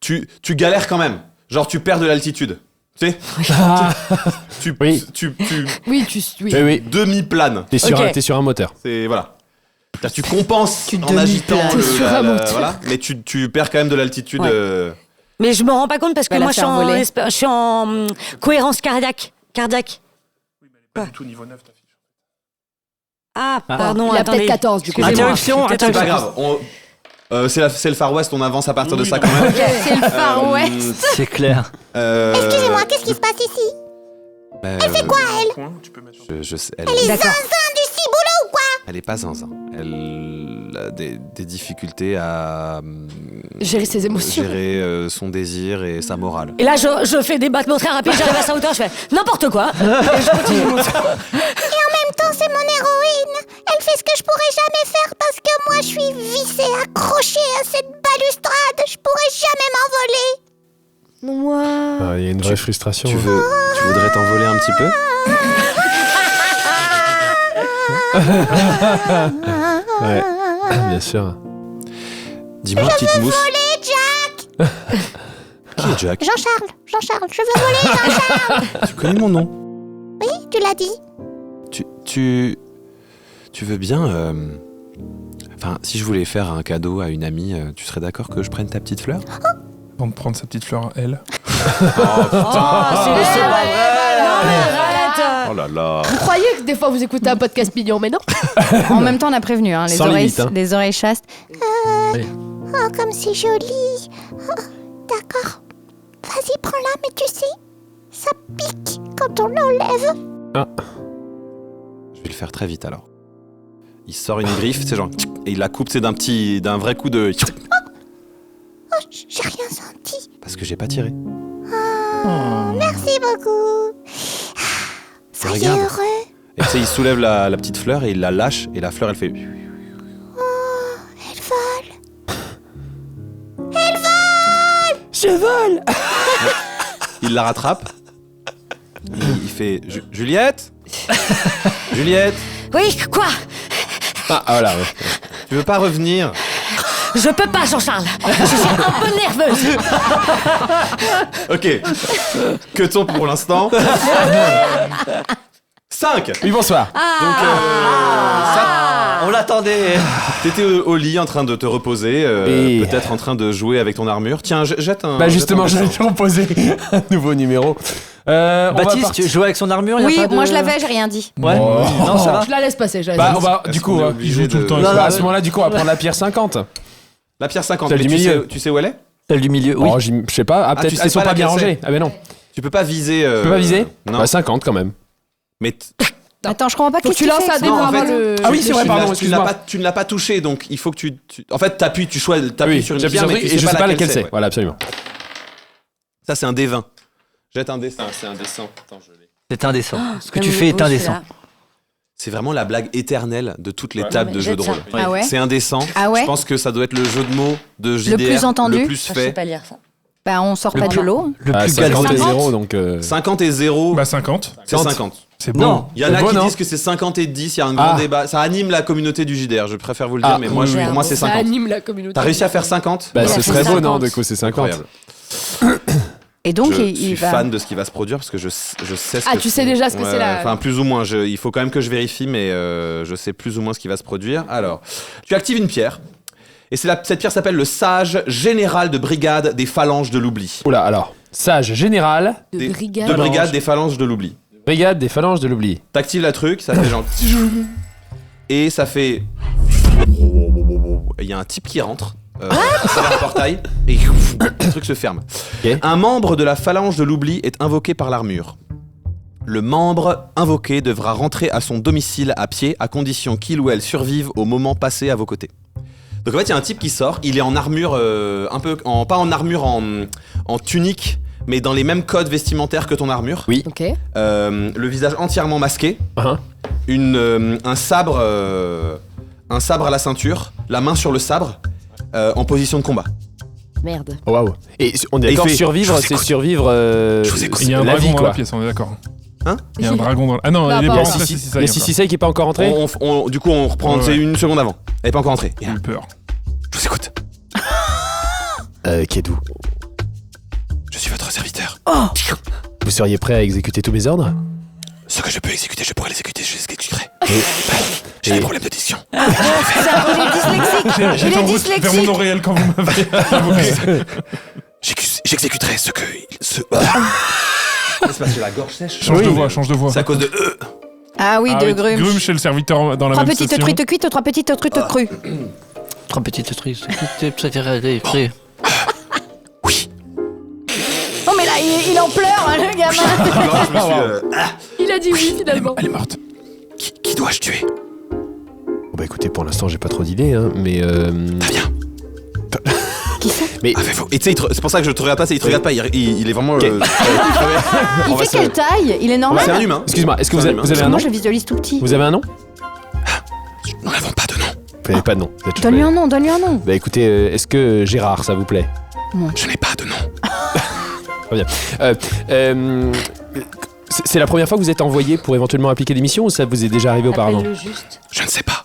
Tu galères quand même. Genre, tu perds de l'altitude. Tu sais tu, Oui. tu Oui, oui. Oui. demi-planes. T'es sur, Ok. t'es sur un moteur. C'est voilà. C'est-à-dire, tu compenses Tu en agitant demi-planes. le, T'es sur la- un la- moteur. voilà, mais tu perds quand même de l'altitude. Ouais. Mais je me rends pas compte parce que Va la moi je suis faire en, voler. je suis en cohérence cardiaque. Pas du tout niveau 9 ta fiche. Ah, pardon, Il a attendez. peut-être 14 du coup. Excusez-moi. Interruption, C'est pas grave. C'est le Far West, on avance à partir de ça quand même. C'est le Far West. C'est clair. Excusez-moi, qu'est-ce qui se passe ici? Elle fait quoi, Tu peux mettre sur- je sais, Elle est D'accord. zinzin du ciboulot ou quoi? elle est pas zinzin. Elle a des difficultés à Gérer ses émotions. gérer son désir et sa morale. Et là, je fais des battements très rapides, j'arrive à sa hauteur, je fais n'importe quoi. Et je continue mon tour. Et en même temps, c'est mon héroïne. Elle fait ce que je pourrais jamais faire parce que moi, je suis vissée, accrochée à cette balustrade. Je pourrais jamais m'envoler. Moi. Ah, il y a une vraie frustration. Tu voudrais t'envoler un petit peu? Ouais, bien sûr. Dis-moi, petite mousse. Voler, Jack. Qui est Jack? Jean-Charles, je veux voler, Jean-Charles. Tu connais mon nom? Oui, tu l'as dit. Tu veux bien... Enfin, si je voulais faire un cadeau à une amie, tu serais d'accord que je prenne ta petite fleur? Avant de prendre sa petite fleur à elle. C'est pas vrai. Non, mais arrête. Oh là là. Vous croyez que des fois vous écoutez un podcast mignon, mais non. En même temps, on a prévenu, hein, Sans limite, hein. les oreilles chastes. Oh, comme c'est joli. Oh, d'accord. Vas-y, prends-la, mais tu sais, ça pique quand on l'enlève. Je vais le faire très vite alors. Il sort une griffe, c'est genre... Et il la coupe, c'est d'un vrai coup de... Oh, j'ai rien senti. Parce que j'ai pas tiré. Merci beaucoup. Ça y est, regarde. heureux. Et tu sais, il soulève la petite fleur et il la lâche. Et la fleur, elle fait... Elle vole. Je vole. Il la rattrape. Il fait... Juliette Juliette, Oui, quoi? Ah, voilà, ouais. tu veux pas revenir? Je peux pas, Jean-Charles. Je suis un peu nerveuse. Ok. Que ton pour l'instant. 5. Oui, bonsoir. Donc, On l'attendait. t'étais au lit en train de te reposer, Et- peut-être en train de jouer avec ton armure. Tiens, jette un... Bah, justement, jette un j'allais te proposer un nouveau numéro. On va Baptiste, partir- tu joues avec son armure? Y a Oui, pas de- moi je l'avais, j'ai rien dit. Ouais. Oh. Non, ça va. Je la laisse passer. Je la laisse Bah, passer. on va, Est-ce du coup, qu'on est il obligé joue tout le de- temps. Non, Bah, non, à ce moment-là, du coup, on va prendre la pierre 50. La pierre 50. Celle Mais du milieu. tu sais où elle est? Celle du milieu, oui. Oh, je sais pas. Ah, peut-être tu sais elles sont pas pas bien laquelle rangées. c'est. Ah, ben non. Tu peux pas viser. Tu peux pas viser? Non. Bah, 50 quand même. Mais Attends, je comprends pas. Faut que Qu'est-ce tu qu'il lances fait un avec dé ça pour en avoir fait, le. Ah oui, c'est vrai, pardon, tu excuse-moi. ne l'as pas touché, donc il faut que tu. En fait, t'appuies sur une Oui, pierre, j'appuie sur le mais truc tu et je sais pas laquelle laquelle c'est. ouais. Voilà, absolument. Ça, c'est un D20. Jette un D20. C'est indécent. Attends, je l'ai. C'est indécent. Ce que tu J'aime fais est beaucoup indécent. celui-là. C'est vraiment la blague éternelle de toutes les Ouais. tables de jeux de Jette rôle. ça. Ah ouais. C'est indécent. Ah ouais. Je pense que ça doit être le jeu de mots de JDR plus entendu. le plus Ça, je sais fait. pas lire ça. Bah, on sort Le pas de plus- l'eau. Le Ah, plus 50 et galvanisé. 0, donc. 50 et 0, Bah 50. c'est 50. C'est beau. Non. Il y en a C'est qui bon, non disent que c'est 50 et 10, il y a un grand Ah. débat. Ça anime la communauté du JDR, je préfère vous le dire, Ah, mais moi, oui, oui. pour moi c'est Ça 50. anime la communauté. T'as réussi à faire 50? Bah, Il a ce fait serait beau, 50. non? Du coup, c'est 50. Incroyable. Et donc, je il suis va. fan de ce qui va se produire parce que je sais ce Ah, que tu sais c'est. déjà ce que c'est là. Enfin, plus ou moins. Il faut quand même que je vérifie, mais je sais plus ou moins ce qui va se produire. Alors, tu actives une pierre. Et cette pierre s'appelle le sage général de brigade des phalanges de l'oubli. Oula, alors. Sage général, De brigade. De brigade des phalanges de l'oubli. brigade des phalanges de l'oubli. T'actives la truc, ça fait genre... Et ça fait... Il y a un type qui rentre. À travers le portail. Et le truc se ferme. Ok. Un membre de la phalange de l'oubli est invoqué par l'armure. Le membre invoqué devra rentrer à son domicile à pied à condition qu'il ou elle survive au moment passé à vos côtés. Donc en fait, il y a un type qui sort, il est en armure, pas en armure en tunique, mais dans les mêmes codes vestimentaires que ton armure. Oui. Ok. Le visage entièrement masqué, Uh-huh. un sabre à la ceinture, la main sur le sabre, en position de combat. Merde. Oh, waouh. Et on est Et il d'accord, fait, survivre, je vous c'est écoute. survivre. Je vous écoute. Il y a un la dragon vie, dans quoi. la pièce, on est d'accord. Hein? Il y a un dragon dans la... Ah non, Bah, il est pas pas encore. rentré, Il c'est ça. y a Sisei qui est pas encore rentré. Du coup, on reprend, Ouais, c'est ouais. une seconde avant. Elle est pas encore entrée. J'ai eu peur. Je vous écoute. Qui êtes-vous? Je suis votre serviteur. Vous seriez prêt à exécuter tous mes ordres? Ce que je peux exécuter, je pourrais l'exécuter, je l'exécuterai. Et- J'ai des problèmes de diction. Il est dyslexique. J'ai Il est tendu vers mon dyslexique. oreille quand vous m'avez invoqué. J'exécuterai ce que... C'est parce que j'ai la gorge sèche. Change de voix, change de voix. C'est à cause de... Ah oui, Ah de oui, grumes. Grume chez le serviteur dans la 3 même petites station. truites cuites, 3 petites truites crues. 3 petites trucs. Oui. Oh, mais là, il en pleure, hein, le gamin. Je me suis, Il a dit oui finalement. Elle est morte. Qui dois-je tuer? Bon, bah écoutez, pour l'instant, j'ai pas trop d'idées, hein, mais. Très bien. Mais Avez-vous... Et tu sais, c'est pour ça que je te regarde pas, il te regarde pas, il est vraiment... Ok. Il fait quelle taille? Il est normal? C'est un humain. excuse-moi, est-ce que C'est vous un avez, humain. vous avez Parce que un nom? moi, je le visualise tout petit. Vous avez un nom? Nous n'avons pas de nom. Vous n'avez pas de nom. Vous êtes Donne-lui un nom, donne-lui un nom. Bah écoutez, est-ce que Gérard, ça vous plaît? Je n'ai pas de nom. Très bien. C'est la première fois que vous êtes envoyé pour éventuellement appliquer des missions ou ça vous est déjà arrivé auparavant? Appelle-le juste. Je ne sais pas.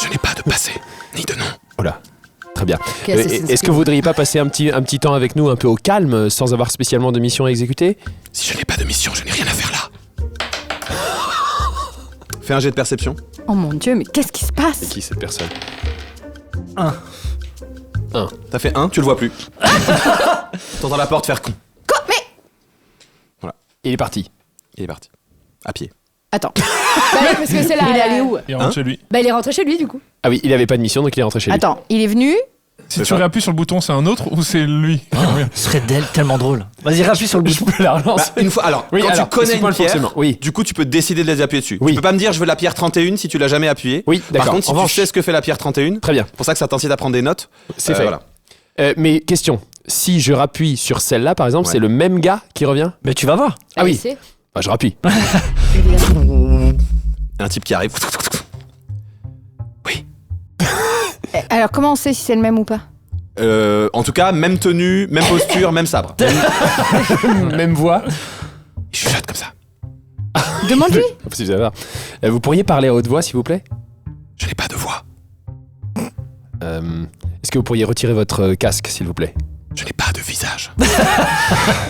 Je n'ai pas de passé, ni de nom. Voilà. Très bien. Ok, Assassin's Est-ce que vous voudriez pas passer un petit temps avec nous un peu au calme sans avoir spécialement de mission à exécuter? Si je n'ai pas de mission, je n'ai rien à faire là. Fais un jet de perception. Oh mon Dieu, mais qu'est-ce qui se passe? C'est qui cette personne? T'as fait 1, tu le vois plus. T'entends la porte faire con. Il est parti. Il est parti. À pied. Attends. Bah oui, parce que c'est là. Il est allé où? Il rentre chez lui. Bah il est rentré chez lui du coup. Ah oui, il avait pas de mission donc il est rentré chez lui. Attends, il est venu. Si C'est tu ça. réappuies sur le bouton, c'est un autre ou c'est lui? Ce serait tellement drôle. Vas-y, rappuie sur le Je bouton. peux la relancer. Une fois, alors, Oui, quand alors, tu connais explique-moi une le pierre, fonctionnement. Oui. du coup, tu peux décider de les appuyer dessus. Oui. Tu peux pas me dire je veux la pierre 31 si tu l'as jamais appuyée. Oui, Par d'accord. contre, si En tu revanche- sais ce que fait la pierre 31, Très bien. c'est pour ça que ça t'incite à prendre des notes. C'est fait. Voilà. Mais question, si je rappuie sur celle-là par exemple, Ouais. c'est le même gars qui revient? Mais tu vas voir. Ah oui. c'est- Bah, je rappuie. Un type qui arrive. Alors, comment on sait si c'est le même ou pas? En tout cas, même tenue, même posture, même sabre. Même voix. Il chuchote comme ça. Demande-lui. Si vous avez voir. Vous pourriez parler à haute voix s'il vous plaît? Je n'ai pas de voix. Est-ce que vous pourriez retirer votre casque s'il vous plaît? Je n'ai pas de visage.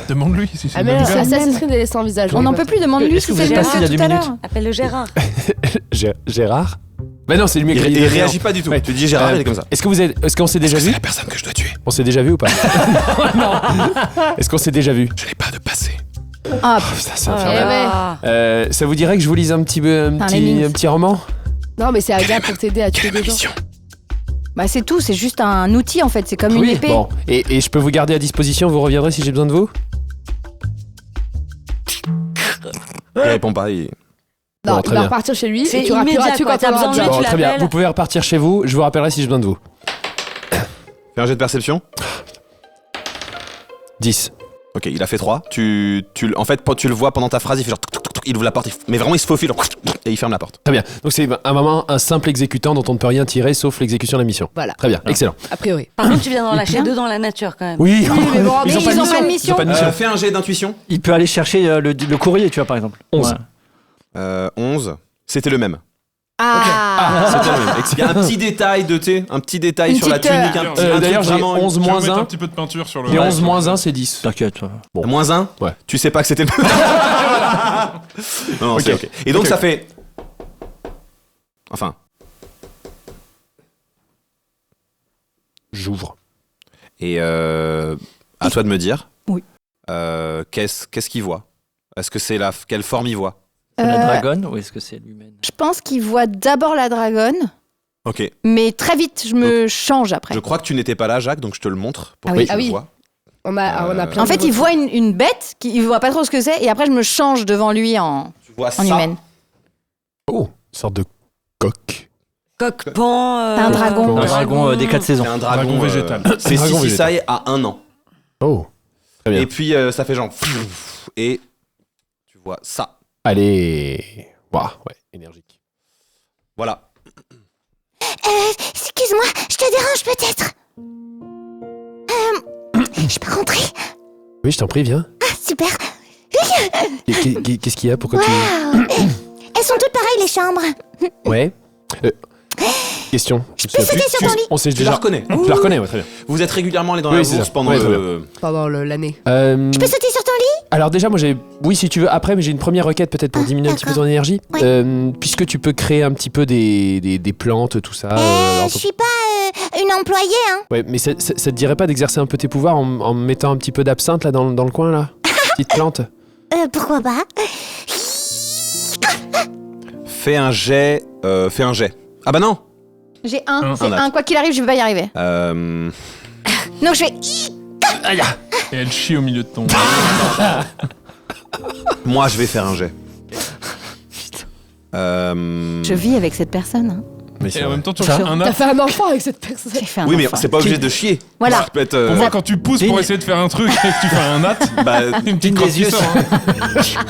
Demande-lui si c'est Ah le mais même non, gars. Assassin's Creed elle est sans visage. On n'en peut plus, demande-lui Est-ce que si vous c'est avez le passé même il y a tout à 2 l'heure. Appelle-le Gérard. Gérard? Bah non, c'est lui Il, qui il réagit pas du tout. Ouais. Tu dis Gérard, il est comme ça. Est-ce qu'on s'est déjà C'est vu? la personne que je dois tuer. On s'est déjà vu ou pas? Non. Est-ce qu'on s'est déjà vu? Je n'ai pas de passé. Ah, Putain, ça va Oh faire là mal. là. Ça vous dirait que je vous lise un petit Lemmings. roman? Non mais c'est un gars pour t'aider à tuer Quelle est des ma gens. mission? Bah c'est tout, c'est juste un outil en fait, c'est comme une épée. Bon, et je peux vous garder à disposition, vous reviendrez si j'ai besoin de vous? Il répond pas. Non, Bon, il va repartir chez lui C'est et tu rappuieras immédiat, dessus quoi. quand T'as on aura besoin de besoin. lui, Bon, tu très bien, l'appelles. vous pouvez repartir chez vous, je vous rappellerai si j'ai besoin de vous. Fais un jet de perception. 10. Ok, il a fait 3. En fait, tu le vois pendant ta phrase, il fait genre... Il ouvre la porte, mais vraiment il se faufile et il ferme la porte. Très bien, donc c'est un simple exécutant dont on ne peut rien tirer sauf l'exécution de la mission. Voilà. Très bien, excellent. A priori. Par contre, tu viens d'en lâcher 2 dans la nature quand même. Oui, mais bon, ils ont pas de mission. Fais un jet d'intuition. Il peut aller chercher le courrier, tu vois, par exemple. 11. Ouais. 11. C'était le même. Ah, C'était le même. Il y a un petit détail un petit détail Une sur la petite, tunique. Un truc d'ailleurs, j'ai vraiment... 11 Je vais moins mettre 1. un petit peu de peinture sur le. Et 11 moins 1, c'est 10. T'inquiète. Bon. Moins 1 Ouais. Tu sais pas que c'était le même. Non, c'est ok. Et donc ça fait... Enfin... J'ouvre. Et à toi de me dire. Oui. Qu'est-ce qu'il voit? Est-ce que c'est quelle forme il voit? La dragonne ou est-ce que c'est l'humaine? je pense qu'il voit d'abord la dragonne, Ok. mais très vite je me change après. Je crois que tu n'étais pas là, Jacques, donc je te le montre pour Ah que oui. tu Ah le oui. vois. On a plein En de fait, il retours. voit une bête, il voit pas trop ce que c'est, et après je me change devant lui en Tu vois ça. humaine. Oh, une sorte de coq. Coq-pan. Un dragon. Un dragon des 4 saisons. C'est un dragon Dragon végétal. C'est Dragon Sisisai à 1 an. Oh, très bien. Et puis ça fait genre... Et tu vois ça. Allez. Waouh, ouais, énergique. Voilà. Excuse-moi, je te dérange peut-être. Je peux rentrer? Oui, je t'en prie, viens. Ah, super. Qu'est-ce qu'il y a? Pourquoi Waouh. Elles sont toutes pareilles, les chambres. tu... Ouais. Question. Je peux sauter sur ton lit? On s'est Tu déjà... la reconnais. Je la reconnais, ouais, très bien. Vous êtes régulièrement allés dans Oui, la c'est bourse ça. pendant Ouais, très Pendant l'année. Je peux sauter sur ton lit? Alors déjà, moi j'ai... Oui, si tu veux, après, mais j'ai une première requête peut-être pour diminuer un petit peu ton énergie. Ouais. Puisque tu peux créer un petit peu des plantes, tout ça. alors, Je suis pas une employée, hein. Ouais, mais ça te dirait pas d'exercer un peu tes pouvoirs en mettant un petit peu d'absinthe là dans le coin là? Petite plante. Pourquoi pas? Fais un jet. Ah bah non. J'ai un, c'est Un un, quoi qu'il arrive, je vais pas y arriver. Donc je fais... Et elle chie au milieu de ton. Moi je vais faire un jet. Je vis avec cette personne. Hein. Mais Et c'est en vrai. même temps, tu refais un T'as œuf. fait un enfant avec cette personne. J'ai fait un Oui mais enfant. c'est pas obligé de chier. Voilà. Ça peut être, Pour moi, quand tu pousses pour essayer de faire un truc et que tu fais un natte, bah, une petite Cligne crotte des qui yeux. sort.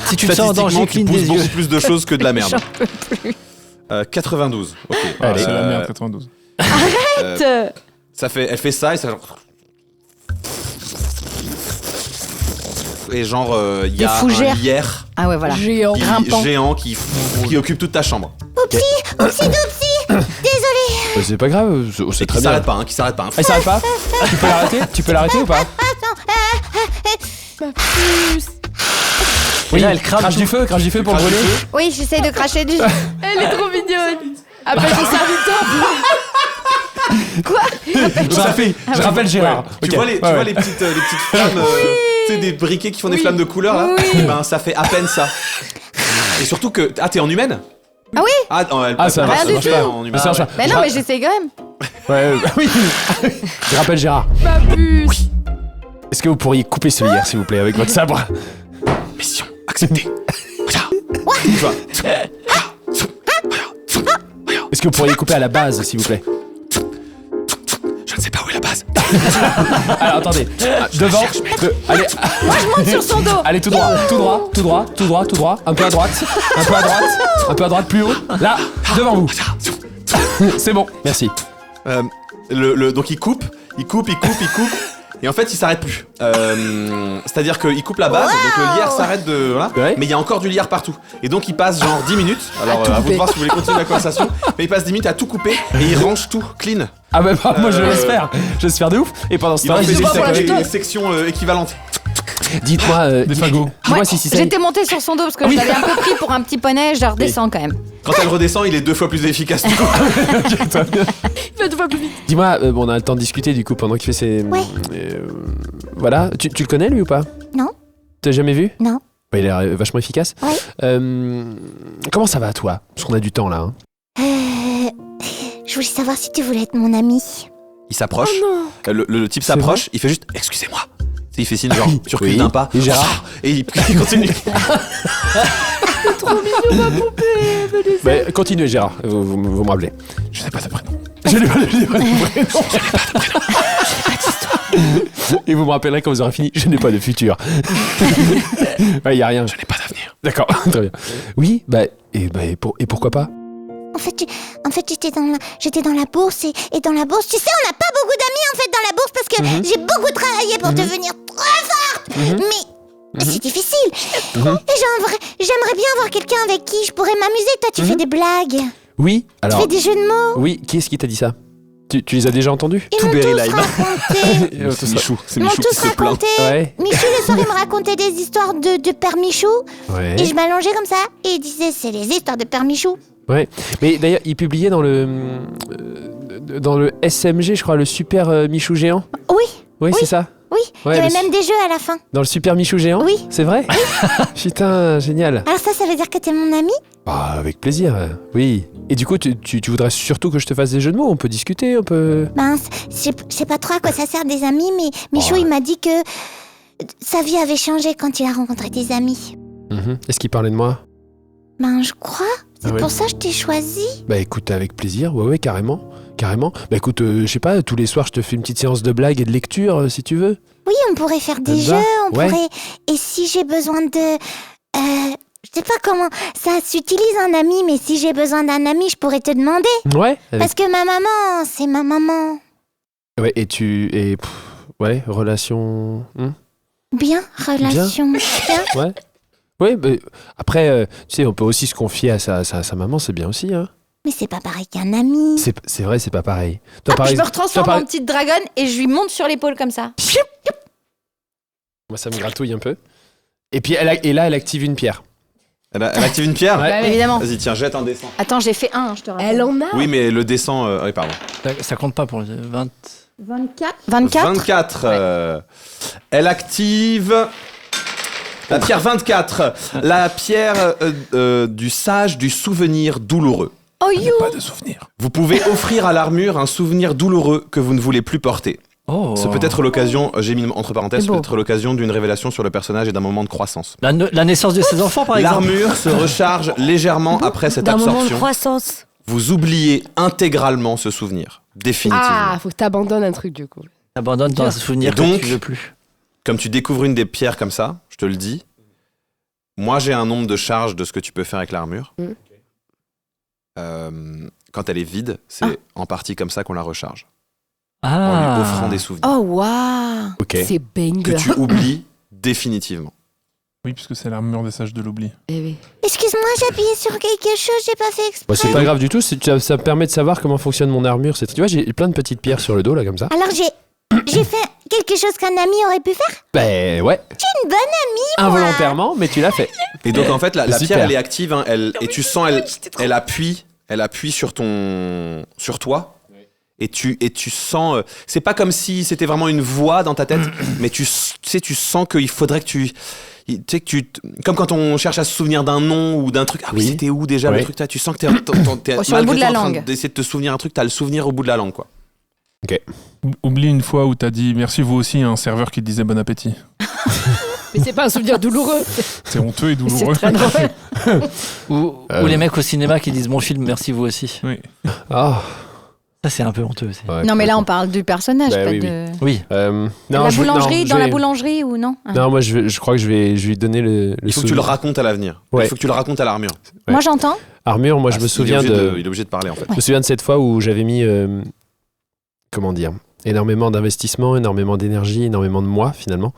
Si tu te sens en danger, statistiquement tu cligne pousses des beaucoup yeux. plus de choses que de la merde. J'en peux plus. 92. Ok. Ah, c'est la Euh, merde, 92. Elle fait ça et ça. Et genre, il y a Des fougères. un lierre Ah ouais, voilà. Géant. Grimpant. géant qui occupe toute ta chambre. C'est pas grave, c'est Et très qui bien. s'arrête pas, hein, qui s'arrête pas. hein. Ah, il s'arrête pas? Tu peux l'arrêter ou pas? Et là, elle crame Crache tout. du feu pour le brûler. Oui, j'essaie de cracher du... Elle est trop mignonne. Appelle ton serviteur. Je rappelle Gérard. Tu Ok. vois les petites flammes, tu sais, des briquets qui font des flammes de couleur là. Oui. Ben ça fait à peine ça. Et surtout que t'es en humaine. Ah oui. Ah non, elle Ah, ça peut va, pas ça se marche faire pas. en humaine. Mais ça marche pas. Bah non, mais j'essaie quand même. Ouais, oui. Je rappelle Gérard. Ma puce. Est-ce que vous pourriez couper ce lierre, s'il vous plaît, avec votre sabre? Mission acceptée. Est-ce que vous pourriez couper à la base, s'il vous plaît? Je ne sais pas où est la base. Alors, attendez. Devant. Allez, Moi, je monte sur son dos. allez, tout droit. Un peu à droite. Un peu à droite, plus haut. Là, devant vous. C'est bon, merci. Donc il coupe. Et en fait, il s'arrête plus. C'est-à-dire qu'il coupe la base, donc le lierre s'arrête de. Voilà. Ouais. Mais il y a encore du lierre partout. Et donc il passe genre 10 minutes. Alors à vous de voir si vous voulez continuer la conversation. Mais il passe 10 minutes à tout couper et il range tout clean. Ah bah, moi, je laisse faire. Je laisse faire de ouf. Et pendant ce Il en temps-là, fait j'ai juste à des côté. sections équivalentes. Dites-moi. Des fagots. Dis-moi si ça. J'étais montée sur son dos parce que je l'avais un peu pris pour un petit poney, je la redescends quand même. Quand elle redescend, il est 2 fois plus efficace du coup. Il va 2 fois plus vite. Dis-moi, bon, on a le temps de discuter du coup pendant qu'il fait ses. Ouais. Voilà. Tu le connais lui ou pas? Non. T'as jamais vu? Non. Bah, il a l'air vachement efficace. Ouais. Comment ça va toi? Parce qu'on a du temps là. Hein. Je Je voulais savoir si tu voulais être mon ami. Il s'approche. Oh le type s'approche, il fait juste excusez-moi. Il fait signe genre tu recules Oui. d'un pas. Et Gérard Et il continue. Trop mignon, ma poupée. Venez. Bah, continuez, Gérard. Vous me rappelez. Je n'ai pas de prénom. Je n'ai pas de prénom. Et vous me rappellerez quand vous aurez fini. Je n'ai pas de futur. Il n'y a rien. Je n'ai pas d'avenir. D'accord, très bien. Oui, et pourquoi pas? En fait, j'étais dans la bourse et dans la bourse, tu sais, on n'a pas beaucoup d'amis en fait dans la bourse parce que j'ai beaucoup travaillé pour devenir très forte. Mais c'est difficile. Et j'aimerais bien avoir quelqu'un avec qui je pourrais m'amuser. Toi, tu fais des blagues. Oui, Tu alors. fais des jeux de mots. Oui, qui est-ce qui t'a dit ça? Tu les as déjà entendus? Ils m'ont tous raconté. C'est Michou, c'est Ils m'ont Michou qui tous se plaint. raconté. Ouais. Michou, le soir, il me racontait des histoires de Père Michou. Ouais. Et je m'allongeais comme ça. Et il disait, c'est les histoires de Père Michou. Ouais. Mais d'ailleurs, il publiait dans le SMG, je crois, le Super Michou géant. Oui, Oui, c'est ça. oui. Ouais, il y avait le même des jeux à la fin. Dans le Super Michou géant. Oui. C'est vrai. Putain, génial. Alors ça veut dire que t'es mon ami? Ah, avec plaisir. Oui. Et du coup, tu voudrais surtout que je te fasse des jeux de mots? On peut discuter, on peut. Ben, je sais pas trop à quoi ça sert des amis, mais Michou, il m'a dit que sa vie avait changé quand il a rencontré des amis. Est-ce qu'il parlait de moi? Ben, je crois. C'est Ah ouais. pour ça que je t'ai choisi. Bah écoute, avec plaisir. Ouais, carrément. Carrément. Bah écoute, je sais pas, tous les soirs, je te fais une petite séance de blagues et de lecture, si tu veux. Oui, on pourrait faire des Ça te va? jeux, on Ouais. pourrait... Et si j'ai besoin de... je sais pas comment ça s'utilise un ami, mais si j'ai besoin d'un ami, je pourrais te demander. Ouais. Parce que ma maman, c'est ma maman. Ouais, ouais, relation. Bien, relation. Bien. Ouais. Ouais, bah, après, tu sais, on peut aussi se confier à sa maman, c'est bien aussi, hein. Mais c'est pas pareil qu'un ami. C'est vrai, c'est pas pareil. Toi, Je me toi, retransforme en petite dragonne et je lui monte sur l'épaule comme ça. Moi, ça me gratouille un peu. Et puis, elle active une pierre. Elle active une pierre. Ouais. Évidemment. Vas-y, tiens, jette un dessin. Attends, j'ai fait un, je te rappelle. Elle en a. Oui, mais le dessin. Oui, pardon. Ça compte pas pour le 20. 24. 24. 24. Elle active. La pierre 24. La pierre du sage du souvenir douloureux. Oh you. Pas de souvenir. Vous pouvez offrir à l'armure un souvenir douloureux que vous ne voulez plus porter. Oh. C'est peut-être l'occasion, j'ai mis entre parenthèses, C'est beau. peut-être l'occasion d'une révélation sur le personnage et d'un moment de croissance. La naissance de ses enfants, par exemple. L'armure se recharge légèrement après cette D'un moment de absorption. croissance. Vous oubliez intégralement ce souvenir, définitivement. Ah, faut que t'abandonnes un truc du coup. Abandonne dans un souvenir Et donc, que tu veux plus. Comme tu découvres une des pierres comme ça, je te le dis, moi j'ai un nombre de charges de ce que tu peux faire avec l'armure. Quand elle est vide, c'est en partie comme ça qu'on la recharge. En lui offrant des souvenirs. Oh waouh. Ok. C'est banger. Que tu oublies définitivement. Oui, puisque c'est l'armure des sages de l'oubli. Eh oui. Excuse-moi, j'ai appuyé sur quelque chose, j'ai pas fait exprès. Bah, c'est pas grave du tout, ça me permet de savoir comment fonctionne mon armure. Tu vois, j'ai plein de petites pierres sur le dos, là, comme ça. Alors j'ai fait quelque chose qu'un ami aurait pu faire. Ben ouais, J'ai une bonne amie, moi. involontairement, mais tu l'as fait. Et donc en fait, la Super. pierre elle est active, hein, et tu sens elle appuie sur toi. Et tu sens, c'est pas comme si c'était vraiment une voix dans ta tête, mais tu sens qu'il faudrait que tu sais que comme quand on cherche à se souvenir d'un nom ou d'un truc. Ah oui, c'était où déjà le truc là? Tu sens que t'es Sur le bout de la en train langue. d'essayer de te souvenir un truc, t'as le souvenir au bout de la langue quoi. Oublie une fois où t'as dit merci vous aussi à un serveur qui te disait bon appétit. Mais c'est pas un souvenir douloureux. C'est honteux et C'est douloureux. très drôle. Ou les mecs au cinéma qui disent bon film, merci vous aussi. Oui. Ah. Ça, c'est un peu honteux aussi. Ouais, Non mais là on parle du personnage, Bah pas oui, de... Oui. non, la je vais- non, boulangerie, je dans la vais- boulangerie ou non? Non, moi je crois que je vais lui donner le Il faut que tu le souvenir. racontes à l'avenir. Ouais. Il faut que tu le racontes à l'armure. Moi j'entends. Armure, moi je me souviens il est obligé de parler en fait. Je me souviens de cette fois où j'avais mis, comment dire, énormément d'investissement, énormément d'énergie, énormément de moi finalement,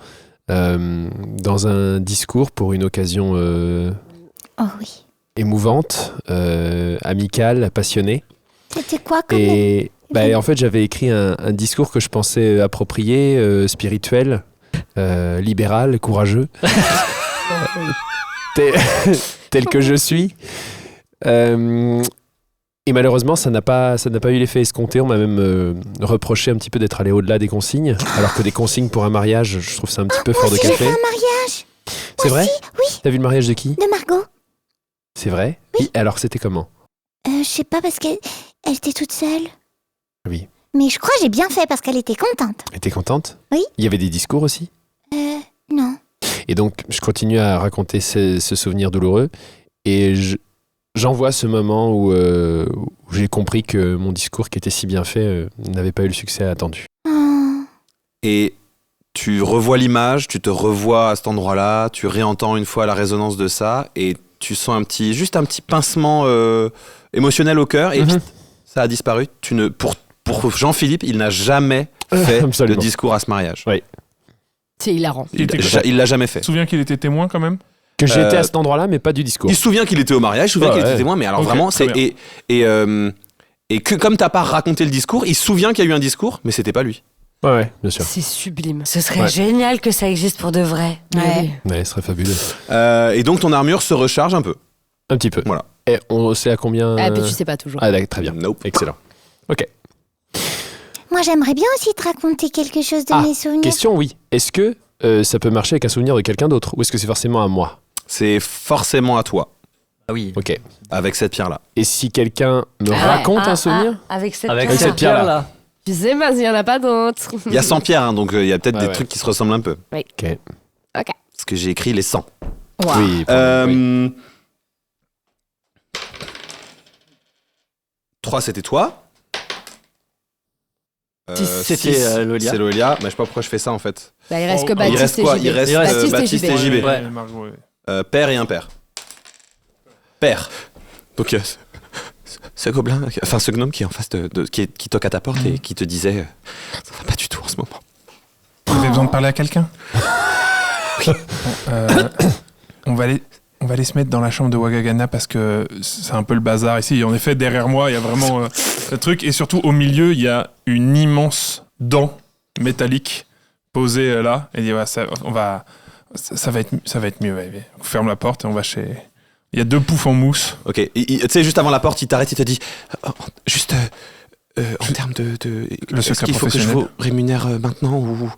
dans un discours pour une occasion Oh oui. émouvante, amicale, passionnée. C'était quoi comme... Et en fait, j'avais écrit un discours que je pensais approprié, spirituel, libéral, courageux, tel que je suis. Et malheureusement, ça n'a pas eu l'effet escompté. On m'a même reproché un petit peu d'être allé au-delà des consignes, alors que des consignes pour un mariage, je trouve ça un petit peu fort de J'ai café. fait un mariage. C'est vrai? Oui, T'as vu le mariage de qui? de Margot. C'est vrai? Oui. Alors, c'était comment? Je sais pas parce que Elle était toute seule. Oui. Mais je crois que j'ai bien fait parce qu'elle était contente. Et t'es contente? Oui. Il y avait des discours aussi? Non. Et donc, je continue à raconter ce souvenir douloureux. Et j'en vois ce moment où j'ai compris que mon discours, qui était si bien fait, n'avait pas eu le succès attendu. Et tu revois l'image, tu te revois à cet endroit-là, tu réentends une fois la résonance de ça, et tu sens juste un petit pincement émotionnel au cœur, et ça a disparu. Pour Jean-Philippe, il n'a jamais fait de discours à ce mariage. Oui. C'est hilarant. Il l'a jamais fait. Tu te souviens qu'il était témoin quand même? Que j'étais à cet endroit-là, mais pas du discours. Il se souvient qu'il était au mariage, il se souvient qu'il était témoin, mais alors vraiment, c'est et que comme t'as pas raconté le discours, il se souvient qu'il y a eu un discours, mais c'était pas lui. Ouais, bien sûr. C'est sublime. Ce serait génial que ça existe pour de vrai. Ouais, ce serait fabuleux. Et donc ton armure se recharge un peu. Un petit peu. Voilà. Et on sait à combien... Ah, mais tu sais pas toujours. Ah, très bien. Nope. Excellent. Ok. Moi, j'aimerais bien aussi te raconter quelque chose de mes souvenirs. Question, oui. Est-ce que ça peut marcher avec un souvenir de quelqu'un d'autre? Ou est-ce que c'est forcément à moi? C'est forcément à toi. Ah oui. Ok. Avec cette pierre-là. Et si quelqu'un me raconte un souvenir? Avec cette pierre-là. Je sais pas, il y en a pas d'autres. Il y a 100 pierres, hein, donc il y a peut-être des trucs qui se ressemblent un peu. Oui. Ok. Parce que j'ai écrit les 100. Wow. Oui. 3, c'était toi. C'était Loelia. C'est Loelia. Mais je sais pas pourquoi je fais ça en fait. Bah, il reste que Il Baptiste reste et quoi? JB. Il reste Baptiste et JB. Ouais, Margot, ouais. Père et impair. Père. Donc ce gobelin, enfin ce gnome qui est en face qui toque à ta porte et qui te disait ça va pas du tout en ce moment. Vous avez besoin de parler à quelqu'un? Oui. On va aller se mettre dans la chambre de Wagagana parce que c'est un peu le bazar ici. En effet, derrière moi, il y a vraiment le truc. Et surtout, au milieu, il y a une immense dent métallique posée là. Et il dit, ouais, ça va être mieux. Ouais. On ferme la porte et on va chez... Il y a 2 poufs en mousse. Ok. Tu sais, juste avant la porte, il t'arrête, il te dit juste en termes de le est-ce secret qu'il faut que je professionnel. vous rémunère maintenant ou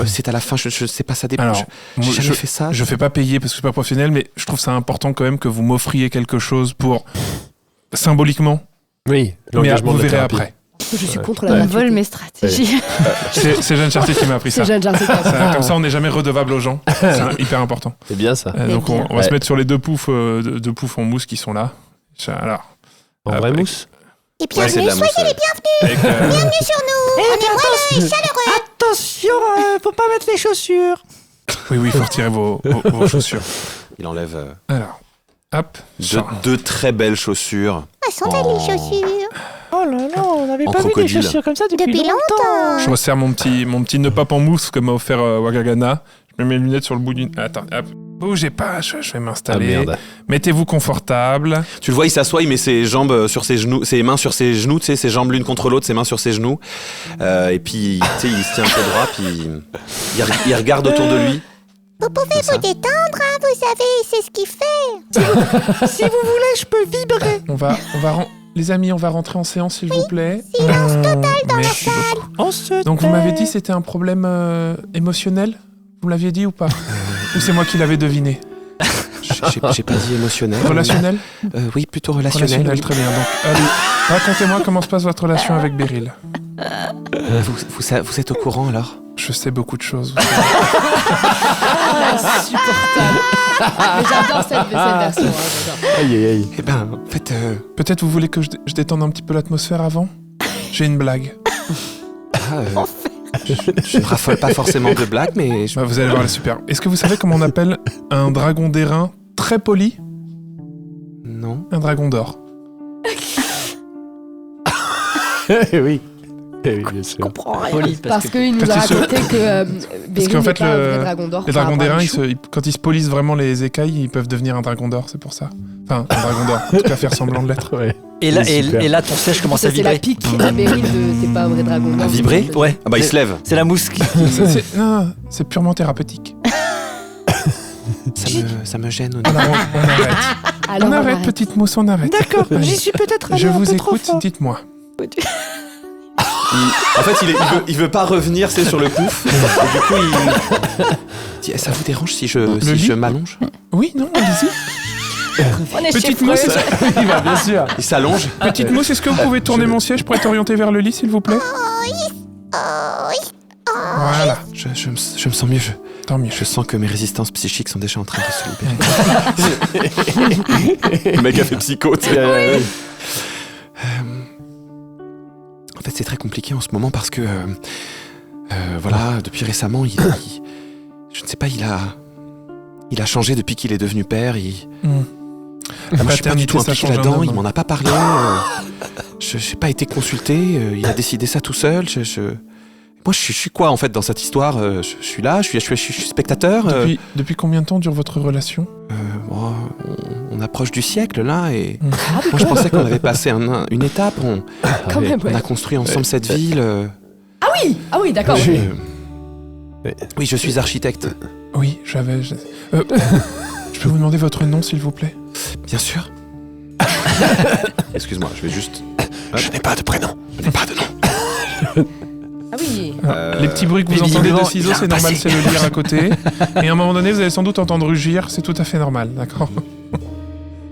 c'est à la fin, je sais pas, ça dépend. Alors, j'ai jamais fait ça. Je fais pas payer parce que je suis pas professionnel, mais je trouve ça important quand même que vous m'offriez quelque chose pour symboliquement. Oui, Mais l'engagement vous de la verrez thérapie. après. Je suis contre la On gratuité. vole mes stratégies. C'est Jeanne Chartier qui m'a appris ça. C'est Jeanne Chartier qui m'a appris ça. Comme ça, on n'est jamais redevable aux gens. C'est hyper important. C'est bien ça. Donc on va se mettre sur les 2 poufs en mousse qui sont là. Alors, En vraie mousse? Et bienvenue, soyez les bienvenus. Bienvenue sur nous. On est moelleux et chaleureux. Attention, faut pas mettre les chaussures. Oui, il faut retirer vos chaussures. Il enlève Alors, hop. deux très belles chaussures. Ah, sont belles les chaussures. Oh là là, on n'avait En pas vu des crocodile. chaussures comme ça Depuis longtemps. Je resserre mon petit nœud pape en mousse que m'a offert Wagagana. Je mets mes lunettes sur le bout d'une... Attends, hop. Bougez pas, je vais m'installer. Ah merde. Mettez-vous confortable. Tu le vois, il s'assoit, il met ses jambes sur ses genoux, ses mains sur ses genoux, tu sais, ses jambes l'une contre l'autre, ses mains sur ses genoux. Et puis, tu sais, il se tient un peu droit, puis il regarde autour de lui. Vous pouvez vous détendre, hein, vous savez, c'est ce qu'il fait. Si vous voulez, je peux vibrer. Les amis, on va rentrer en séance, s'il vous plaît. Silence total dans la Merci salle. beaucoup. On se Donc, vous m'avez dit que c'était un problème émotionnel? Vous me l'aviez dit ou pas? Ou c'est moi qui l'avais deviné? J'ai pas dit émotionnel. Relationnel? Oui, plutôt relationnel. Relationnel, très bien. Donc, allez, racontez-moi comment se passe votre relation avec Beryl. Vous êtes au courant alors? Je sais beaucoup de choses. Insupportable. Mais j'adore cette version. Hein, j'adore. Aïe, aïe, aïe. Eh ben, en fait, Peut-être vous voulez que je détende un petit peu l'atmosphère avant? J'ai une blague. je ne raffole pas forcément de blagues, mais Bah, vous allez voir, elle est super. Est-ce que vous savez comment on appelle un dragon d'airain très poli? non. Un dragon d'or. Oui. Oui, bien sûr. poli Parce qu'il nous a Parce que raconté que Beryl qu'en n'est fait, pas un vrai dragon d'or. les par dragons rapport à d'airain, Michou. quand ils se polissent vraiment les écailles, ils peuvent devenir un dragon d'or, c'est pour ça. Enfin, un dragon d'or. En tout cas, faire semblant de l'être. Ouais. Et là, C'est super. et là, ton siège commence Ça, à c'est la vibrer. pique à Beryl de t'es pas un vrai dragon d'or. À vibrer? Ouais. Ah bah il se lève. C'est la mousse qui... Non, c'est purement thérapeutique. Ça me gêne. Alors, on arrête. Alors, On arrête, petite mousse, on arrête. D'accord, Allez. j'y suis peut-être allé Je un vous peu trop écoute, fort. dites-moi. En fait, il veut pas revenir, c'est sur le pouf. Et du coup, il dit, ça vous dérange si je lit m'allonge? Oui, non, allez-y. On est Petite chez mousse, Freud. il va bien sûr. Il s'allonge. Petite mousse, est-ce que vous pouvez tourner mon siège pour être orienté vers le lit, s'il vous plaît? Voilà, Je me sens mieux. tant mieux. Je sens que mes résistances psychiques sont déjà en train de se libérer. Le mec a fait psycho, tu sais. En fait, c'est très compliqué en ce moment parce que, voilà, depuis récemment, je ne sais pas, il a changé depuis qu'il est devenu père. La Moi, je suis pas du tout paternité, ça impliqué change un là-dedans. homme. Il m'en a pas parlé. Je n'ai pas été consulté. Il a décidé ça tout seul. Moi, je suis quoi en fait dans cette histoire? Je suis là. Je suis spectateur. Depuis combien de temps dure votre relation? On approche du siècle là et moi je pensais qu'on avait passé une étape. Quand même, ouais. On a construit ensemble cette ville. Ah oui, d'accord. Oui, je suis architecte. Oui, je peux vous demander votre nom, s'il vous plaît? Bien sûr. Excuse-moi, je vais juste. Je n'ai pas de prénom. Je n'ai pas de nom. Ah oui. Les petits bruits que vous mais entendez de visiblement, ciseaux, il a c'est un normal, passé. c'est le lire à côté. Et à un moment donné, vous allez sans doute entendre rugir, c'est tout à fait normal, d'accord?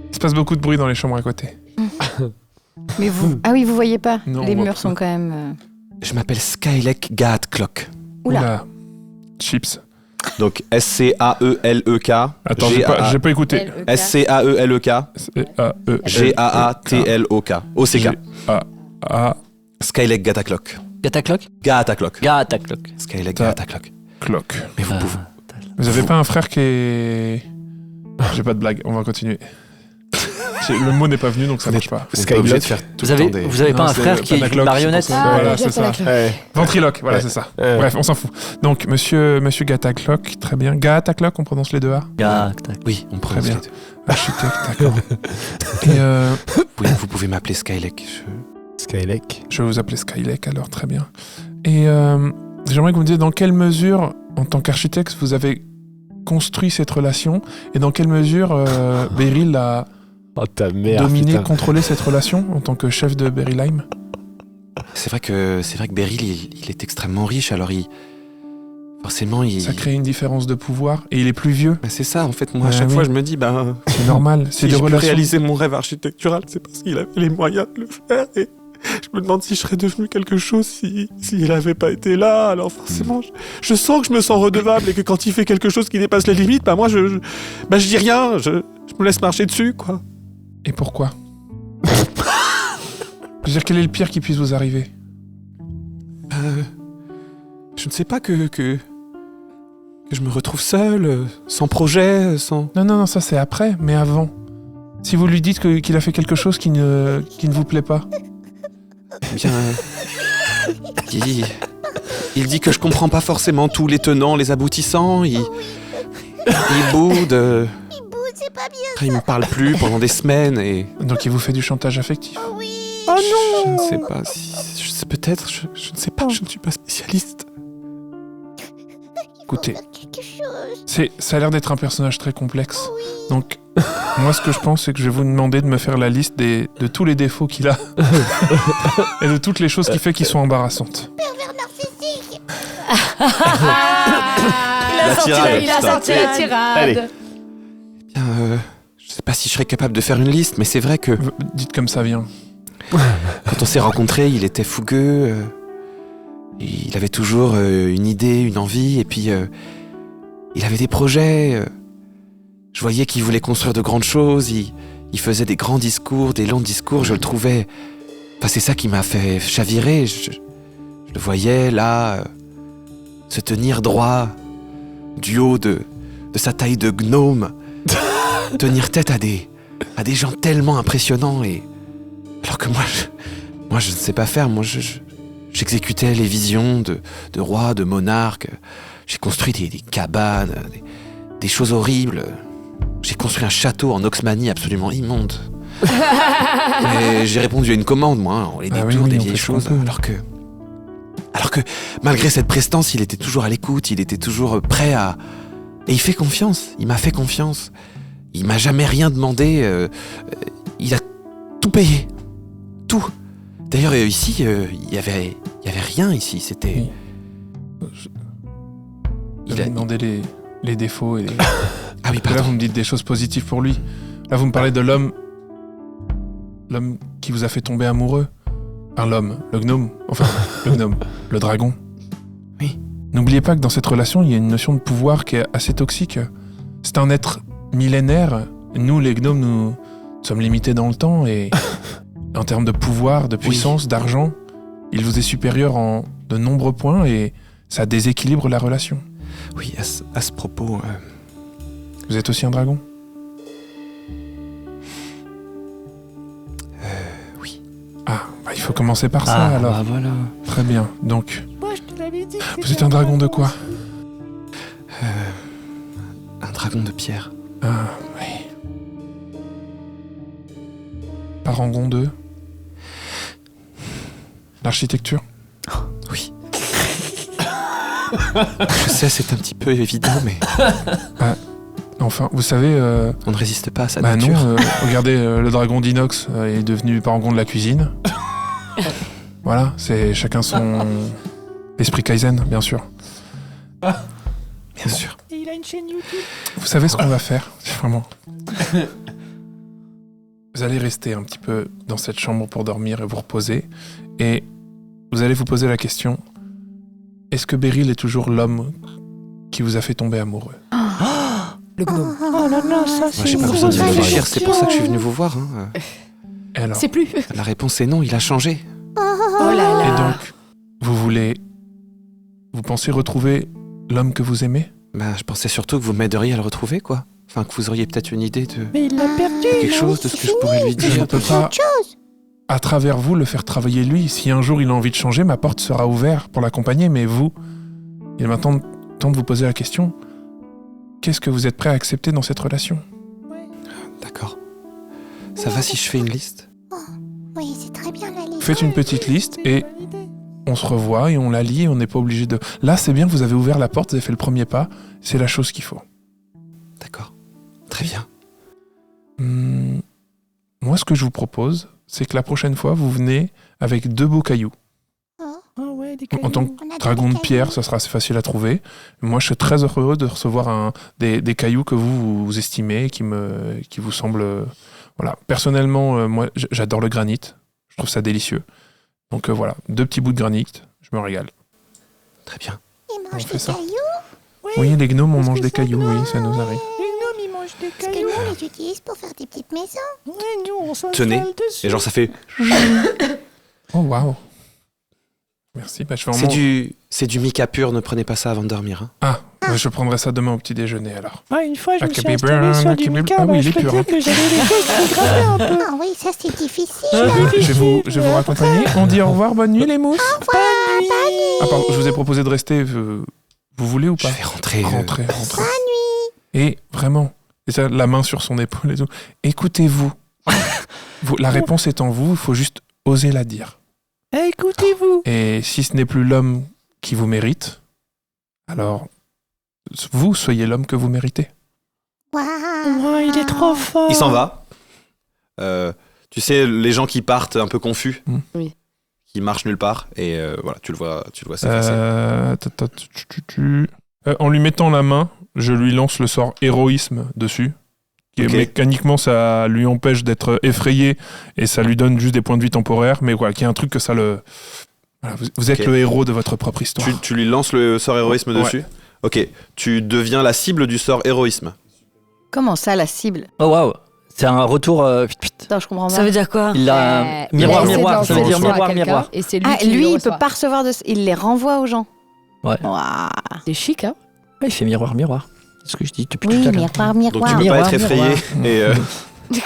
Il se passe beaucoup de bruit dans les chambres à côté. Mais vous... Ah oui, vous voyez pas. Non, Les on voit murs pas. sont quand même... Je m'appelle Skylek Gaat Clock. Oula. Chips. Donc S-C-A-E-L-E-K. Attends, j'ai pas écouté. S-C-A-E-L-E-K. C-A-E. G-A-A-T-L-O-K. O-C-K. G-A-A. Skylek Gaat Clock. Gataclock Gaat Clock. Gataclock. Skylek Ta- Gaat Clock. Clock. Mais vous pouvez. Vous avez pas un frère qui est... J'ai pas de blague, on va continuer. Le mot n'est pas venu, donc ça marche pas. Vous êtes pas obligé de faire tout Vous le temps avez, des... vous avez pas Non, un c'est frère qui est une Panacloc, marionnette je pense. Ah, Voilà, le c'est ça. Panacloc. Ventriloque, voilà, c'est ça. Bref, on s'en fout. Donc, monsieur Gataclock, très bien. Gataclock, on prononce les deux A? Gataclock. Oui, on Très prononce bien. les deux. Architecte, d'accord. Et Vous pouvez m'appeler Skylek. Skylek. je vais vous appeler Skylek, alors, très bien. Et j'aimerais que vous me disiez dans quelle mesure, en tant qu'architecte, vous avez construit cette relation et dans quelle mesure Beryl a Oh ta mère. dominé, putain. contrôlé cette relation en tant que chef de Berylheim. C'est vrai que Beryl, il est extrêmement riche, alors forcément, Ça crée une différence de pouvoir et il est plus vieux. Bah, c'est ça, en fait, moi, à chaque oui. fois, je me dis, C'est normal. C'est si des j'ai pu relations. réaliser mon rêve architectural, c'est parce qu'il avait les moyens de le faire, et je me demande si je serais devenu quelque chose s'il n'avait pas été là, alors forcément, je sens que je me sens redevable, et que quand il fait quelque chose qui dépasse les limites, moi, je dis rien, je me laisse marcher dessus, quoi. Et pourquoi? Je veux dire, quel est le pire qui puisse vous arriver? Je ne sais pas que je me retrouve seul, sans projet, sans... Non, ça c'est après, mais avant. Si vous lui dites qu'il a fait quelque chose qui ne vous plaît pas. Bien... Il dit que je comprends pas forcément tous les tenants, les aboutissants, il boude... C'est pas bien. Après, il me parle plus pendant des semaines et... Donc il vous fait du chantage affectif. Oui. Oh non! Je ne sais pas si... Je sais peut-être, je ne sais pas, je ne suis pas spécialiste. Écoutez, Quelque chose. ça a l'air d'être un personnage très complexe. Donc, moi ce que je pense, c'est que je vais vous demander de me faire la liste de tous les défauts qu'il a. Et de toutes les choses qu'il fait qui sont embarrassantes. Pervers narcissique. Il a sorti la tirade. Allez. Bien, je sais pas si je serais capable de faire une liste, mais c'est vrai que Dites comme ça vient. quand on s'est rencontrés, il était fougueux. Il avait toujours une idée, une envie, et puis il avait des projets. Je voyais qu'il voulait construire de grandes choses. Il faisait des grands discours, des longs discours. Je le trouvais. Enfin, c'est ça qui m'a fait chavirer. Je le voyais là, se tenir droit, du haut de sa taille de gnome, tenir tête à des gens tellement impressionnants. Et alors que moi, je ne sais pas faire. Moi, j'exécutais les visions de rois, de monarques. J'ai construit des cabanes, des choses horribles. J'ai construit un château en Oxmanie absolument immonde. Et j'ai répondu à une commande, moi, les détours, des vieilles choses. Alors que, malgré cette prestance, il était toujours à l'écoute, il était toujours prêt à... Et il fait confiance, il m'a fait confiance. Il m'a jamais rien demandé. Il a tout payé. Tout. D'ailleurs, ici, il y avait rien ici. C'était... Il a demandé les défauts et les... Ah oui, Là, pardon. vous me dites des choses positives pour lui. Là, vous me parlez de l'homme qui vous a fait tomber amoureux. Enfin, l'homme, le gnome, le dragon. Oui. N'oubliez pas que dans cette relation, il y a une notion de pouvoir qui est assez toxique. C'est un être millénaire. Nous, les gnomes, nous sommes limités dans le temps et en termes de pouvoir, de puissance, d'argent, il vous est supérieur en de nombreux points et ça déséquilibre la relation. Oui, à ce propos... Vous êtes aussi un dragon ? Oui. Ah, bah, il faut commencer par ça alors. Bah voilà. Très bien. Donc, Moi, je te l'avais dit. vous êtes un dragon de quoi ? Un dragon de pierre. Ah, oui. Parangon 2. L'architecture. Oui. Je sais, c'est un petit peu évident, mais... Enfin, vous savez... On ne résiste pas à sa bah nature. non, regardez, le dragon d'inox est devenu parangon de la cuisine. Voilà, c'est chacun son... Esprit Kaizen, bien sûr. Bien sûr. Et il a une chaîne YouTube. Vous savez ce qu'on va faire, vraiment. Vous allez rester un petit peu dans cette chambre pour dormir et vous reposer. Et vous allez vous poser la question, est-ce que Beryl est toujours l'homme qui vous a fait tomber amoureux ? Le gnome. Oh là là, ça c'est Moi, j'ai pas une besoin de grosse réfléchir, question. c'est pour ça que je suis venu vous voir. Hein. Et alors, C'est plus. La réponse est non, il a changé. Oh là là. et donc, vous pensez retrouver l'homme que vous aimez ? Bah, je pensais surtout que vous m'aideriez à le retrouver, quoi. Enfin, que vous auriez peut-être une idée de Mais il l'a perdu. quelque chose, de ce que je pourrais lui Je dire. ne peux pas, à travers vous, le faire travailler lui. Si un jour il a envie de changer, ma porte sera ouverte pour l'accompagner. Mais vous, il est maintenant temps de vous poser la question, qu'est-ce que vous êtes prêt à accepter dans cette relation ? D'accord. Ça va si je fais une liste ? Oui, c'est très bien la liste. Faites une petite liste et on se revoit et on la lit et on n'est pas obligé de... Là, c'est bien, vous avez ouvert la porte, vous avez fait le premier pas. C'est la chose qu'il faut. D'accord. Très bien. Moi, ce que je vous propose, c'est que la prochaine fois, vous venez avec 2 beaux cailloux. Ah ouais, des En tant cailloux. que dragon de pierre, ça sera assez facile à trouver. Moi, je serais très heureux de recevoir des cailloux que vous estimez, qui vous semblent... voilà. Personnellement, moi, j'adore le granit. Je trouve ça délicieux. Donc voilà, 2 petits bouts de granit, je me régale. Très bien. Il On mange fait des ça. cailloux. Oui, les gnomes, on Parce mange que des ça cailloux, oui, ça nous gnomes, arrive. Les gnomes, ils mangent des Parce que cailloux. nous, on les utilise pour faire des petites maisons. Ouais, nous, on s'installe Tenez. dessus. Et genre, ça fait... Oh, waouh. Merci, bah, je vais en C'est du mica pur, ne prenez pas ça avant de dormir. Hein. Ah, bah, je prendrai ça demain au petit déjeuner alors. Ah, une fois, je me suis Acabé installée burn, sur du acabé- mica. Ah oui, bah, il je est peux pur, dire hein. que j'avais les fesses qui grattaient un peu. Ah oui, ça, c'est difficile. Je vais vous raccompagner. On dit au revoir, bonne nuit les mousses. Bonne nuit. Ah, pardon, je vous ai proposé de rester. Vous voulez ou pas ? Je vais rentrer. Rentrez. Et vraiment, et ça, la main sur son épaule et tout. Écoutez-vous. La réponse est en vous, il faut juste oser la dire. Écoutez-vous. Et si ce n'est plus l'homme qui vous mérite, alors vous soyez l'homme que vous méritez. Waouh. Ah. Il est trop fort. Il s'en va. Tu sais, les gens qui partent un peu confus. Oui. Qui marchent nulle part. Et voilà, tu le vois s'effacer. En lui mettant la main, je lui lance le sort héroïsme dessus. Qui Ok. mécaniquement, ça lui empêche d'être effrayé et ça lui donne juste des points de vie temporaires. Mais voilà, qu'il y a un truc que ça le... Voilà, vous êtes Ok. le héros de votre propre histoire. Tu lui lances le sort héroïsme Ouais. dessus. Ok, tu deviens la cible du sort héroïsme. Comment ça, la cible ? Oh waouh, c'est un retour. Attends, je comprends pas. Ça veut dire quoi ? Il a miroir, il a essayé de miroir. lancer Ça veut le dire sort à miroir, quelqu'un, miroir. Et c'est lui Ah, qui lui, le il reçoit. peut pas recevoir de... Il les renvoie aux gens. Ouais. Waouh. C'est chic, hein. Ouais, il fait miroir, miroir. C'est ce que je dis depuis Oui, tout à l'heure. miroir, Donc tu miroir. peux pas Miroir, être effrayé. miroir. Et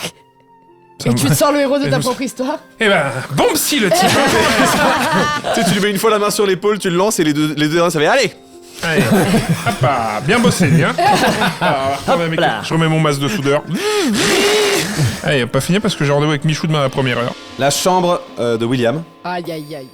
Ça Et me- tu te sens le héros de Et ta nous- propre histoire. Eh ben, bombe si le type. tu sais, tu lui mets une fois la main sur l'épaule, tu le lances et les deux ça fait allez. Allez, hop là, bien bossé, hein. Je remets mon masque de soudeur. Allez, pas fini parce que j'ai rendez-vous avec Michou demain à la première heure. La chambre de William. Aïe, aïe, aïe.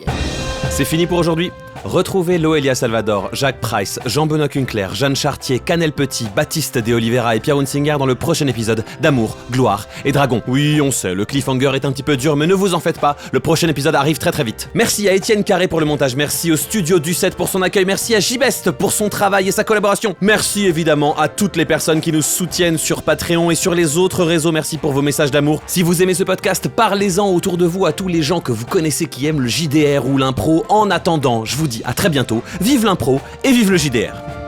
C'est fini pour aujourd'hui. Retrouvez Loelia Salvador, Jacques Price, Jean-Benoît Kunkler, Jeanne Chartier, Canel Petit, Baptiste de Oliveira et Pierre Hunsinger dans le prochain épisode d'Amour, Gloire et Dragon. Oui, on sait, le cliffhanger est un petit peu dur, mais ne vous en faites pas, le prochain épisode arrive très très vite. Merci à Étienne Carré pour le montage, merci au studio du 7 pour son accueil, merci à J-Best pour son travail et sa collaboration. Merci évidemment à toutes les personnes qui nous soutiennent sur Patreon et sur les autres réseaux, merci pour vos messages d'amour. Si vous aimez ce podcast, parlez-en autour de vous à tous les gens que vous connaissez qui aiment le JDR ou l'impro. En attendant, je vous dis à très bientôt, vive l'impro et vive le JDR.